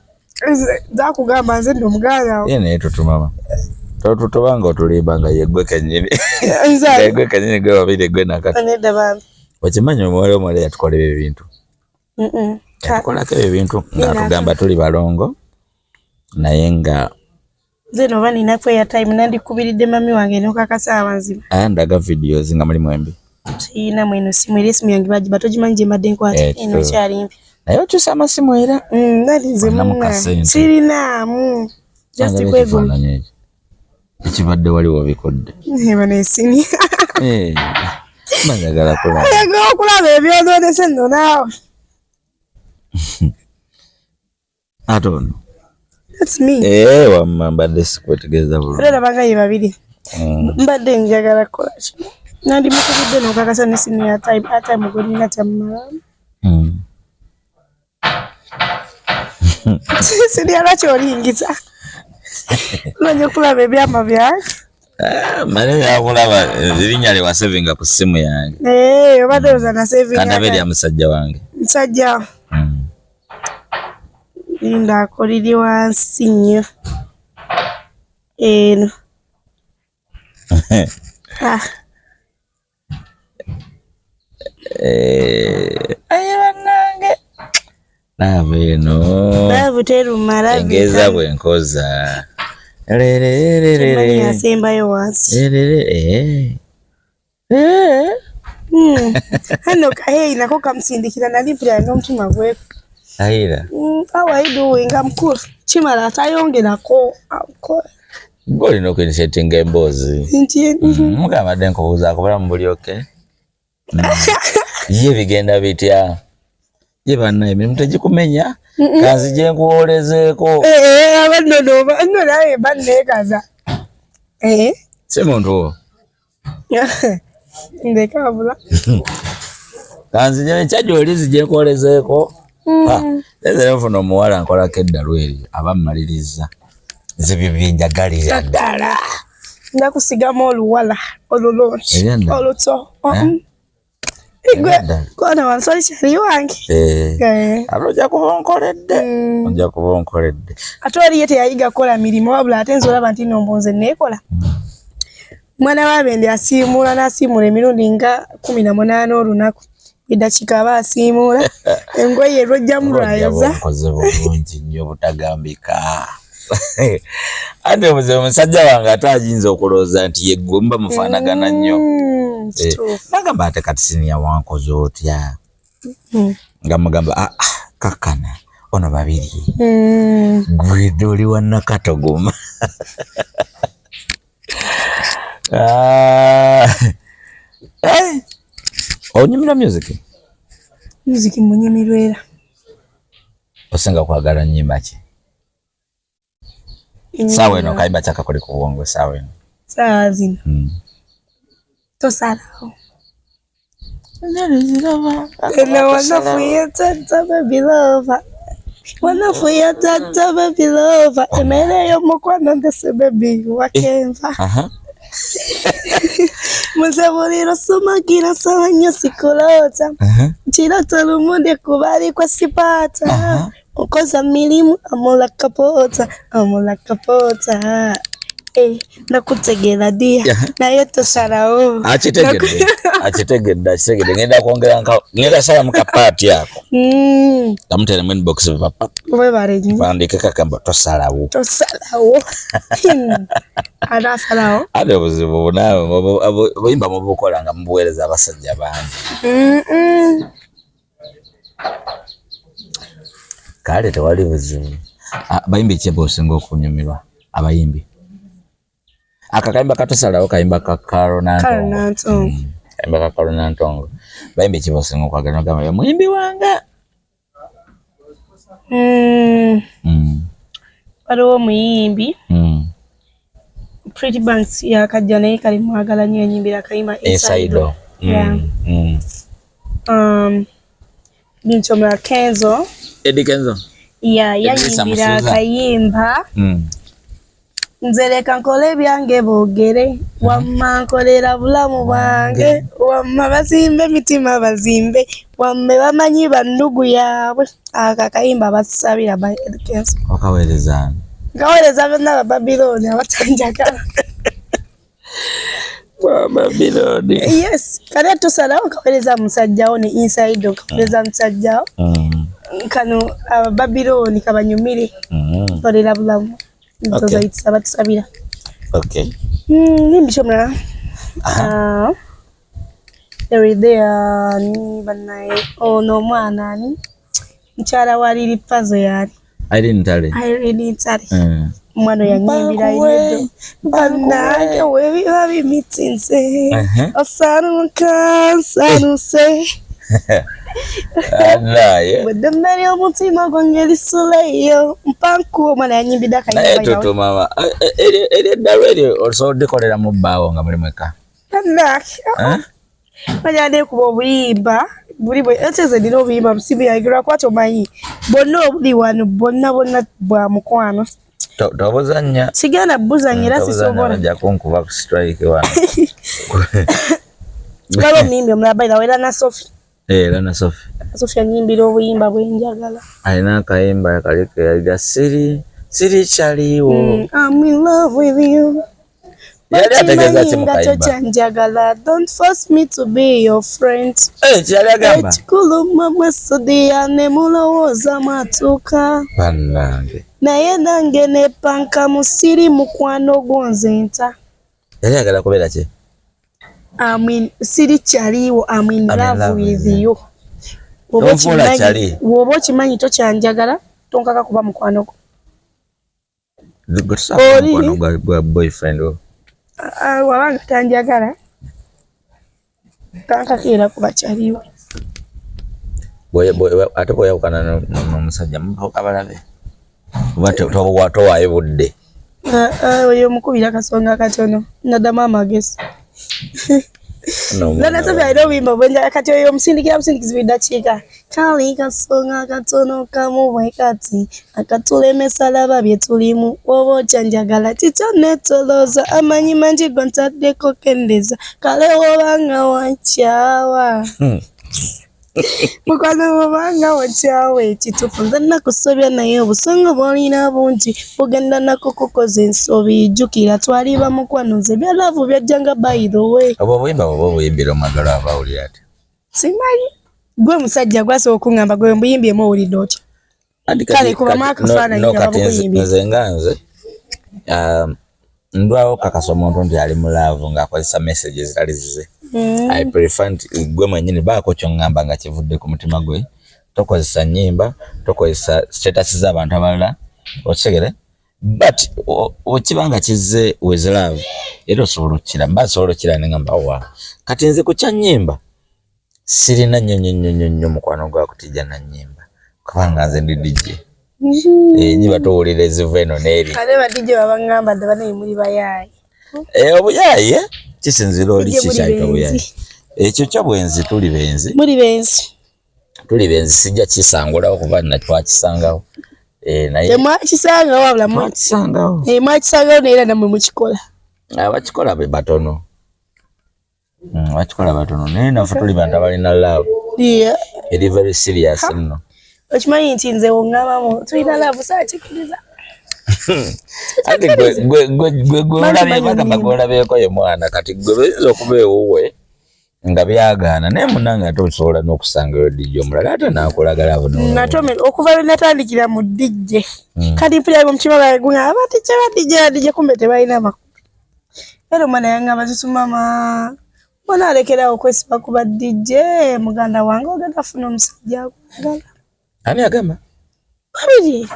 zakugamba nze ndo omuganda ye naye tutumama totubanga otulimba nga yeggwe kenyini yeggwe kenyini gwe babiri gwe nakati okimanyi omuwala omuwala yatukolera ebintu yatukolako ebintu ngaatugamba tuli balongo naye nga nze noba nina kweya time nandikubiridde mami wange nokakasa abanzima ndaga videos nga mulimu embi siyina mweno simu era esimu yange bagiba togimanyi gye mbadde nkwata eno kyalimpi naye okyusa amasimu era nali nze muna sirinaamu just kweguma ekibadde waliwo bikodde eba nesini manjagala okulaba ebyononese nno naawe ate ono that's me wamma mbadde sikwetegeeza bulungi era banga ye babiri mbadde njagala kukola kino nandi mukubidde nokakasa nesimu ya time gwe nina kyamumalamu siriala kyolingiza manya okulaba ebyama byange mane yakulaba erinnya lye wasevinga ku ssimu yange obadde oza nasevinga kandabe lya musajja wange musajja lindaako liri wansi nnyo eno aye bannange lava eno laavu teruma engeza bwenkoza asembayo wansi hano kaheyi nako kamusindikira nalimpira n'omutima gweku ayira how are you doing mukulu kimala atayongerako ng'olina okwenishetinga emboozi mugambadde nkubuuza kubulamu buli oke ye bigenda bitya ye banna emirimu tegikumenya kanzije nkuwolezeeko abannono nno nawe banneekaza si muntu wo ndekabula kanzije nkyajoli zije nkuwolezeeko eze nfuna omuwala nkolako eddalu eryo aba mmaliriza nze bibinjagalira ddala ndakusigamu oluwala olulungi oluto Kwana wansoli chali wange. Aloja kubonkoledde. Ojja kubonkoledde. Atwali yete yayiga kola milimo wabula ate nzola banti nombonze nekola. Mwana wabende asimula nasimula emirundi nga 18 olunaku. Idakika basimula. Engoye rojja mulayoza. Nkoze bulungi nnyo butagambika. Ate omusajja wange atajinza okulooza nti yeggumba mufaanagana nnyo. Nagamba ate kati siniya wankoze otya. Nga mugamba kakana ono babiri. Gwe oli wa Nakatogoma. Onyumira music? Music munyumirwera. Osenga kwagala nnyimba ki? Sawa eno kayimba kyakakole ku bwongo sawa eno. Sawa zino. Tosalawo. Ela wanafuya tata baby lover. Wanafuya tata baby lover. Emele yo mukwana ndese baby wakemva. Muzabuliro sumagira sawa nyo sikulota. Chilota lumude kubali kwa sipata. Ukoza milimu amula kapota. Nakutegera dia naye tosalawo. Achitegedde ngenda kwongera ngenda sala mukapati yako. Kamutere mu inbox papa. Webale nnyo. Bandike kakamba tosalawo. Ada salawo. Ade buzibu nawe boyimba mu bukola nga mubuwereza abasajja bangi. Kale tewali buzibu. Bayimbi kyebo osinga okunyumirwa abayimbi. Akakayimba katosalawo kayimba ka Karonantongo. Kayimba ka Karonantongo. Bayimbi kyebo osinga okwagala ngamba muyimbi wanga. Waliwo muyimbi. Pretty Banks yakajja naye kali mwagala nnyo enyimbira kayimba Inside. Binchomera Kenzo. Eddie Kenzo. Yanyimbira kayimba. Nzereka nkole byange boogere. Wamma nkolera bulamu bwange. Wamma bazimbe mitima bazimbe. Wamme bamanyi bandugu yaabwe. Akakayimba batusabira ba Eddie Kenzo. Okaweereza. Ngaweereza bonna ba Babylon abatanjagala. Babylon. Yes. Kale tosalawo kaweereza musajjawo ne Inside kaweereza musajjawo. Kano Babylon kabanyumire. Kolera bulamu. Nzoza batusabira. Okay. Nimbichomera. There ni banaye ono mwana ni mchara waliri pazo yali. Irene Ntale. Mwana yanyimbira inedo. Banaye webi babi mitinse. Osanu se. Naye. Wedemeri omutima gongeri soleyo. Mpanku mwana yanyimbida kayimba. Naye toto mama. Eri also dekolera mu bawo nga muri mweka. Majade kubo buyimba. Buli bwe eteze dino buyimba musibi yagira kwato mayi. Bonna obuli wanu bonna bwa mukwano. Tobozanya. Sigana buzanya era sisobora. Ja konkuba ku strike wana. Balo mimbi omulabaira wera na Sophie. Lana Sophie. Sophie anyimbira obuyimba bwenjagala. Alina kayimba kalike yaga siri chaliwo. I'm in love with you. Yali ategeza ki mukayimba. Chanjagala, don't force me to be your friend. Kyali agamba. Ekikuluma mwesodiya ne mulowooza matuka. Bannange. Naye nange ne panka musiri mukwano gonzenta. Yali agala kubeera ki? Siri chaliwo, I'm in love with you. Wobo chimanyi to chanjagala, tonkaka kuba mukwano go. Gwa boyfriend o. Wabanga tanjagala. Kankakira kuba chaliwo. Ate bweyawukana n'omusajja abalabe. Oba towayo budde. Oyo mukubira kasonga katono. Nadama amagezi. Lana Sophie alina obuyimba bwenjagala kati oyo omusindikizi biddakiika. Kali kasonga katono kamubwe kati akatulemesa laba bye tulimu oba okyanjagala kito neetolooza amanyi mangi go ntaddeko kendeza kale wobanga wankyawa Mukwano bwanga wakyawe ekituufu nze nakusobya naye obusonga bw'olina bungi bugenda nako kukoza ensobi jjukira twali bamukwano nze byalaavu byajjanga by the way. Obo obuyimba bwe buyimbira omwagala abawulira ati. Simanyi. Gwe musajja gwasooka okuŋŋamba gwe mbuyimbyemu owulidde otya? Kale kubamu akafaananyi nga bamukuyimbye. Nze nga nze ndwawo kakasa omuntu nti ali mu laavu ng'akozesa messages zitali zize. I prefer nti gwe mwennyini baako ky'oŋŋamba nga kivudde ku mutima gwe. Tokozesa nnyimba, tokozesa status z'abantu abalala. Okitegeera? But okiba nga kizze with love era osobola okkira. Mba osobola okkira ne ngamba wa. Kati nze ku kya nnyimba sirina nnyo mukwano gwa kutijja na nnyimba. Kubanga nze ndi DJ. Nyiba towulira eziva eno n'eri. Kale ba DJ babaŋŋamba dde bane muli bayaayi. Obuyaayi kisinzira oli kikyayita obuyaayi. Ekyo kya bwenzi tuli benzi. Muli benzi. Tuli benzi sijja kisangulawo kuba na twakisangawo. Naye temwakisangawo wabula mwakisangawo. Mwakisangawo naye nammwe mukikola. Abakikola be batono. Bakikola batono naye naffe tuli bantu abalina love. Yeah. Eri very serious nno. Okimanyi nti nze wongabamu tulina love saakikiriza. Ati gwe olabye bagamba gw'olabyeko ye mwana kati gwe bayinza okuba ewuwe nga byagaana naye munnange ate osobola n'okusangayo DJ omulala ate n'akulagala abo natome okuva lwe natandikira mu DJ kati mpulira omutima gwange guŋŋamba DJ kumbe tebalina makulu era omwana yaŋŋamba tusumama bona alekerawo okwesiba ku ba DJ muganda wange ogenda afuna omusajja akwagala. Ani agamba? Babiri.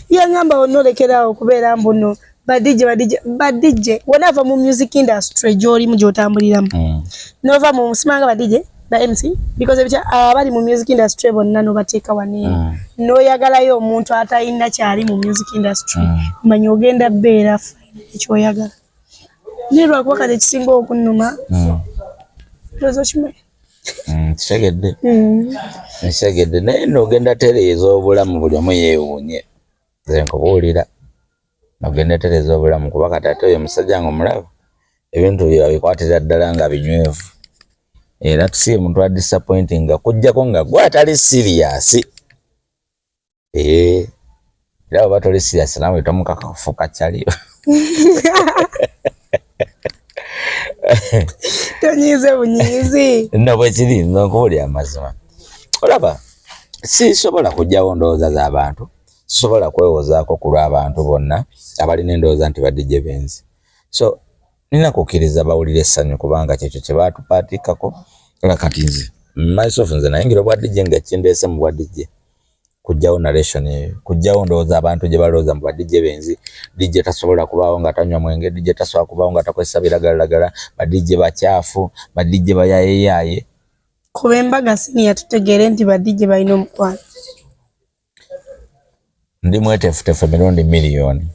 Yaŋŋamba onolekerawo okubeera mbuno ba DJ wonava mu music industry gy'olimu gy'otambuliramu nova mu musimanga ba DJ ba MC because abali mu music industry bonna nobateeka wanene n'oyagalayo omuntu atalina kyali mu music industry manya ogenda beera ekyoyagala naye lwakuba kati ekisinga okunnuma ndowooza okimanyi. Kisegedde naye n'ogenda tereeza obulamu buli omu yeewuunye nze nkubuulira n'ogenda tereeza obulamu kuba kati ate oyo musajja nga omulaba ebintu bye babikwatira ddala nga binywevu era tusiye muntu wa disappointing nga kujjako nga gwe atali serious era oba toli serious nawe tomukakafu kakyaliyo. Tonyiize bunyiizi. No bwe kiri nkubuulira amazima. Olaba sisobola kujjawo ndowooza z'abantu sisobola kwewozaako ku lw'abantu bonna abalina endowooza nti badijje benzi. So nina kukkiriza bawulira essanyu kubanga kyekyo kye baatupaatikako era kati nze myself nze nayingira obwa dijje nga kindeese mu bwa dijje kujjawo narration eyo kujjawo ndowooza abantu gye balowooza mu bwa dijje benzi. Dijje tasobola kubaawo nga tanywa mwenge, dijje tasobola kubaawo nga takozesa biragalalagala, badijje bakyafu, badijje bayaayeeyaaye. Kuba embaga siniya tutegeere nti ba DJ balina omukwano. Ndi mweteefuteefu emirundi miliyoni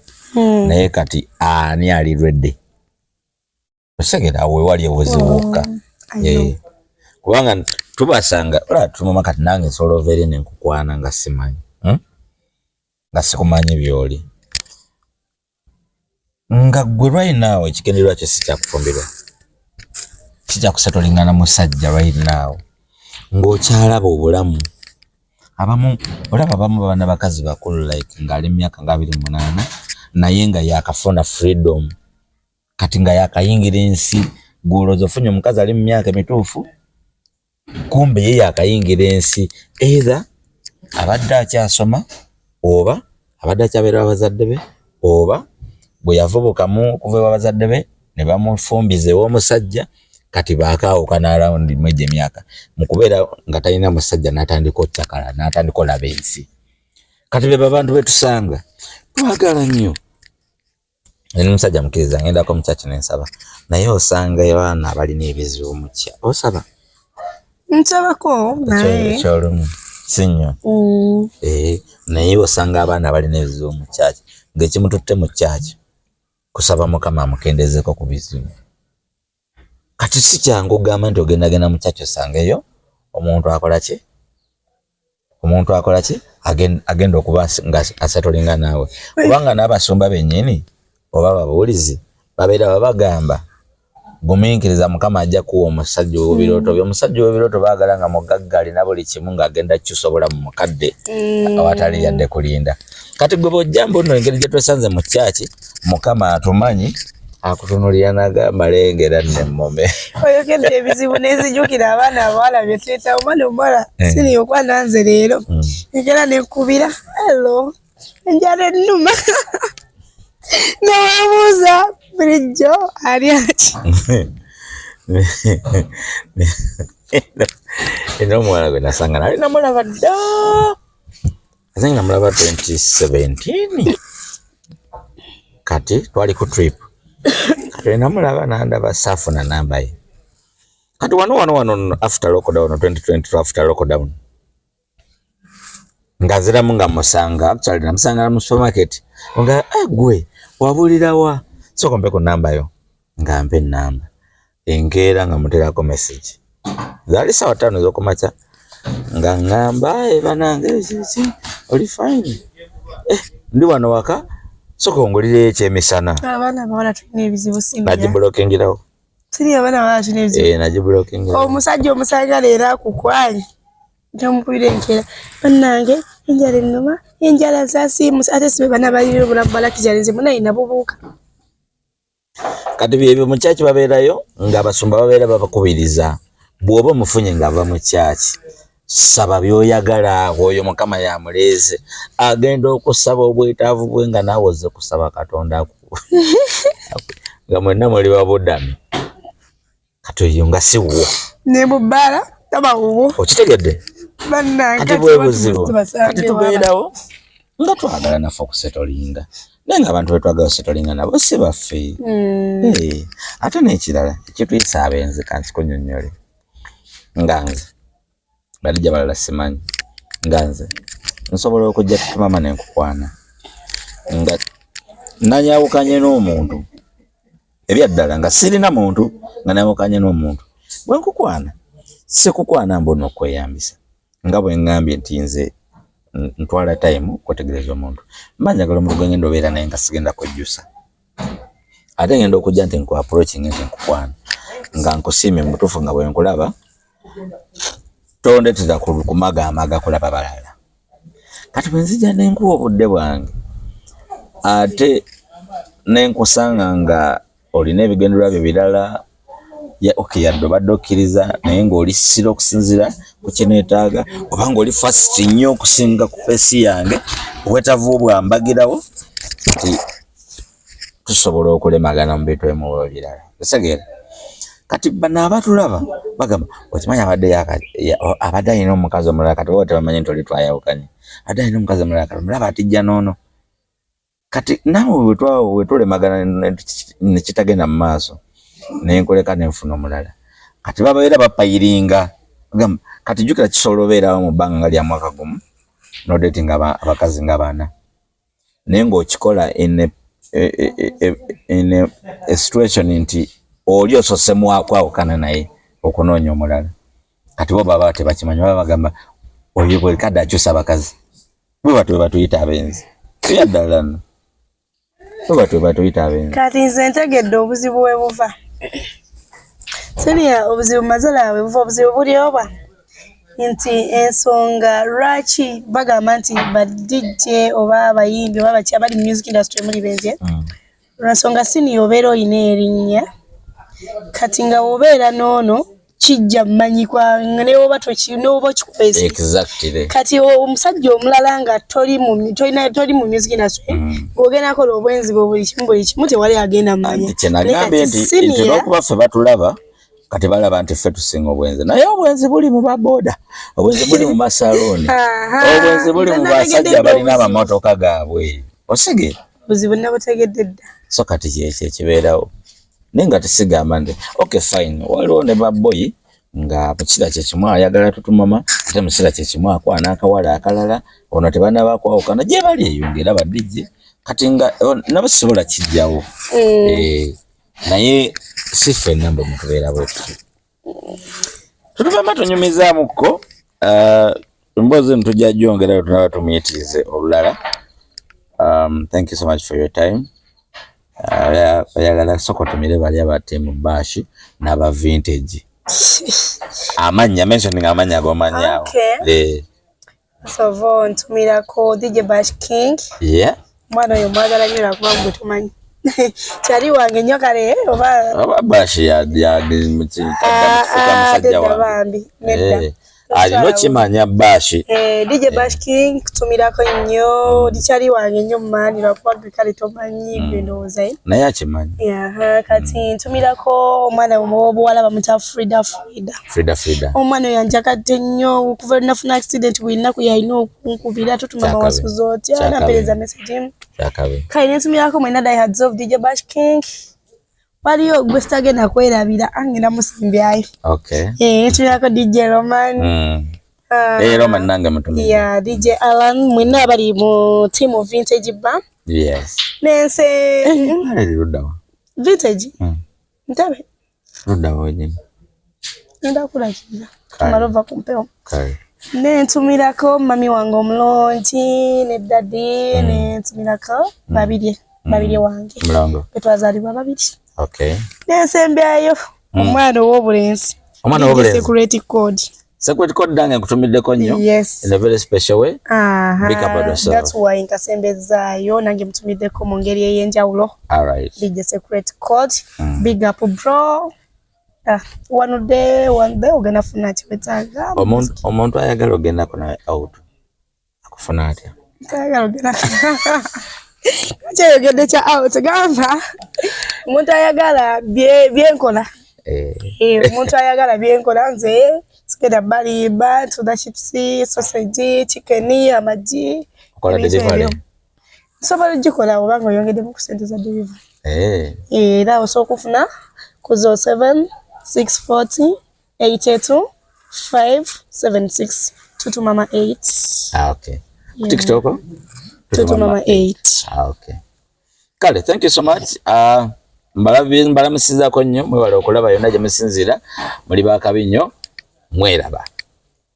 naye kati ani ali ready? Osegera we wali obuzibuuka kubanga tubasanga tumama kati nange nsobola ovaire nenkukwana nga simanyi nga sikumanyi byoli nga gwe right now ekigendererwa kyo sikyakufumbirwa sikyakusetolingana musajja right now ng'okyalaba obulamu abamu olaba abamu babana bakazi bakulu like ng'ali myaka nga 28 naye nga yakafuna freedom kati nga yakayingira ensi gw'olowooza ofunye omukazi ali mu myaka emituufu kumbe ye yakayingira ensi either abadde akyasoma oba abadde akyabeera abazadde be oba bwe yavubukamu okuva abazadde be ne bamufumbiza ew'omusajja kati baakaawukana around mwegyo emyaka mu kubeera nga talina musajja n'atandika occakala n'atandika olaba ensi. Kati be babantu betusanga twagala nnyo eno musajja mukkiriza ngendako mu kyaki nensaba naye osanga abaana abalina ebizibu mu kya osaba nsabako naye kyolumu si nnyo naye osanga abaana abalina ebizibu mu kyaki ng'ekimututte mu kyaki kusaba Mukama amukendezeeko ku bizibu. Kati si kyangu ogamba nti ogendagenda mu kyaki osangeyo omuntu akola ki agenda okuba nga asetolinga naawe kubanga n'abasumba bennyini oba ababuulizi babeera babagamba gumiikiriza mukama ajja kuwa omusajja w'ebirooto byo. Omusajja w'ebirooto baagala nga mugaggali na buli kimu ng'agenda kisobola mu mukadde awatali yadde kulinda. Kati gwe bw'ojjamba nno engeri gye twesanze mu kyaki, mukama atumanyi akutunulira n'agamba lengera nemmome. Oyogedde ebizibu n'enzijukira abaana abawala bye tweta omwana omuwala siniyo kwa nanze leero engera nekkubira hello enjala ennuma neweebuuza bulijjo ali ati era omuwala gwe nasanga nali namulaba dda azange namulaba 2017 kati twali ku trip kati namulaba nandaba saafuna namba ye kati wano after lockdown 2020 after lockdown nga nziramu nga musanga actually namusanga mu supermarket nga gwe wabulirawa soko mpe ku namba yo nga mpe namba enkeera nga muterako message zaali sawa 5 ez'okumakya nga ngamba banange oli fine ndi wano waka soko ngulire ekyemisana abaana abawala tulina ebizibu singa nagiblokingirawo siri abaana abawala tulina ebizibu nagiblokingirawo omusajja omusanga leero akukwali ntamukubira enkeera bannange enjala ennuma enjala zasiimu ate sibe bana balire obulamu balakijalinze munayina bubuuka kati byebyo mu kyaki babeerayo ng'abasumba babeera babakubiriza bw'oba omufunye ng'ava mu kyaki saba byoyagala oyo mukama yamuleeze agenda okusaba obwetaavu bwe nga naawe ozze kusaba katonda nga mwenna muli babudami kati oyo nga si wo ne mubbala taba wo okitegedde bannange bwe buzibu kati tubeerawo nga twagala naffe okusetolinga naye ng'abantu betwagala okusetolinga nabo si baffe ate n'ekirala ekituyisa abenzi kansikunyonnyole nga nze balijja balala simanyi nga nze nsobola okujja tutumama nenkukwana nga nanyawukanye n'omuntu ebyaddala nga sirina muntu nga nanyawukanye n'omuntu bwe nkukwana sikukwana mbona okweyambisa nga bwe ngambye nti nze ntwala time kwetegereza omuntu mba njagala omuntu gwe ngenda obeera naye nga sigenda kujjusa ate ngenda okujja nti nku approaching nti nkukwana nga nkusiimye mu butuufu nga bwe nkulaba tondetera kumagaamaga kulaba balala kati bwe nzija nenkuwa obudde bwange ate nenkusanga nga olina ebigendererwa byo birala yadde obadde okkiriza naye ng'oli sira okusinzira ku kyeneetaaga oba ng'oli fast nnyo okusinga ku feesi yange obwetaavu bwambagirawo nti tusobola okulemagana mu bintu ebimu oba birala otegeera kati bano abatulaba bagamba okimanyi abadde alina omukazi omulala kati oba tebamanyi nti oli twayawukanye adde alina omukazi omulala kati omulaba atijja noono kati naawe wetulemagana nekitagenda mu maaso nenkoleka nenfuna omulala kati babeera bapayiringa kati jjukira kisobola obeerawo mu bbanga nga lya mwaka gumu nodetinga abakazi nga bana naye ng'okikola in a situation nti oli osose kwawukana naye okunoonya omulala kati bo baba tebakimanyi baba bagamba oyo bwe kadde akyusa abakazi bwe batwe batuyita abenzi tuyaddala nno bwe batwe batuyita abenzi kati nze ntegedde obuzibu we buva siriya obuzibu mazala we buva obuzibu buli oba nti ensonga lwaki bagamba nti badijje oba abayimbi oba baki abali mu music industry muli benze lwansonga siniya obeera olina erinnya kati nga wobeera noono kijja mmanyi kwange ne oba n'oba kikwezi exactly kati omusajja omulala nga toli mu music industry ng'ogenda kola obwenzi buli kimu tewali agenda mmanya kyenagambye nti n'okuba ffe batulaba kati balaba nti ffe tusinga obwenzi naye obwenzi buli mu baboda obwenzi buli mu masalooni obwenzi buli mu basajja balina amamotoka gaabwe osege buzibu nabutegedde dda so kati kyekyo ekibeerawo naye nga tesigamba nti okay fine waliwo ne baboyi nga mu kiseera kyekimu ayagala tutumama ate mu kiseera kyekimu akwana akawala akalala ono tebanaba kwawukana gye bali eyongera badijje kati nga nabo sisobola kijjawo naye si ffenna mbe mutubeera bwetu tutuvama tunyumizaamuko mboozi ntujja jyongerayo tunaba tumuyitirize olulala. Thank you so much for your time. Oyagala soko tumire bali abate mu bashi n'aba vintage. Amanya mentioning amanya gomanya. Okay. So von tumirako DJ Bash King. Yeah. Mwana yo mwagala nyira kuba gwe tumanyi. Chali wange nyo kale oba bashi ya muti kadamufuka musajja wange. Nedda. Alino kimanya bashi. DJ Bash King tumirako nnyo lichali wange nnyo mani lwakuba kale tomanyi bindoza. Naye akimanyi. Yeah, kati tumirako omwana omubuwala bamuta Frida. Omwana yanjakadde nnyo kuva nafuna accident gwinaku yalina okunkubira tutuma mawasu zote anapereza message. Chakabe. Kale netumirako mwena die heads of DJ Bash King. Waliyo gwe sitagenda kwerabira angenda musimbyayo. Okay. Tumirako DJ Roman. Roman nanga mutumire. Yeah, DJ Alan mwena bali mu team of Vintage Bar. Yes. Nense. Rudawa. Vintage. Ntabe. Rudawa wenyewe. Nda kula kina. Marova kumpeo. Kale. Nentumirako mami wange omulongi ne daddy nentumirako babiri wange. Mlango. Betwazalibwa babiri. Okay. Nensembyayo omwana w'obulenzi. Omwana w'obulenzi. Security code. Security code dange kutumiddeko nnyo. Yes. In a very special way. Big about yourself. That's why nkasembezaayo nange mutumiddeko mu ngeri ey'enjawulo. All right. DJ Security code. Big up bro. One day ogenda funa kiwetaaga. Omuntu ayagala ogenda kona out. Akufuna atya. Ayagala ogenda. Kyeyogedde kya out gamba. Omuntu ayagala byenkola. Omuntu ayagala byenkola nze sigenda baliba tuda chips, sausage, chicken, amagi. Okola delivery. Sobola gikola obanga oyongedde mu kusente za delivery. Era osobola okufuna ku 07 640 82 576 Tutu Mama 8. Okay. TikTok? Tutu Mama 8. Okay. Kale, thank you so much. Mbalamusizaako nnyo mwewale okulaba yonna gye musinzira muli baakabi nnyo mweraba.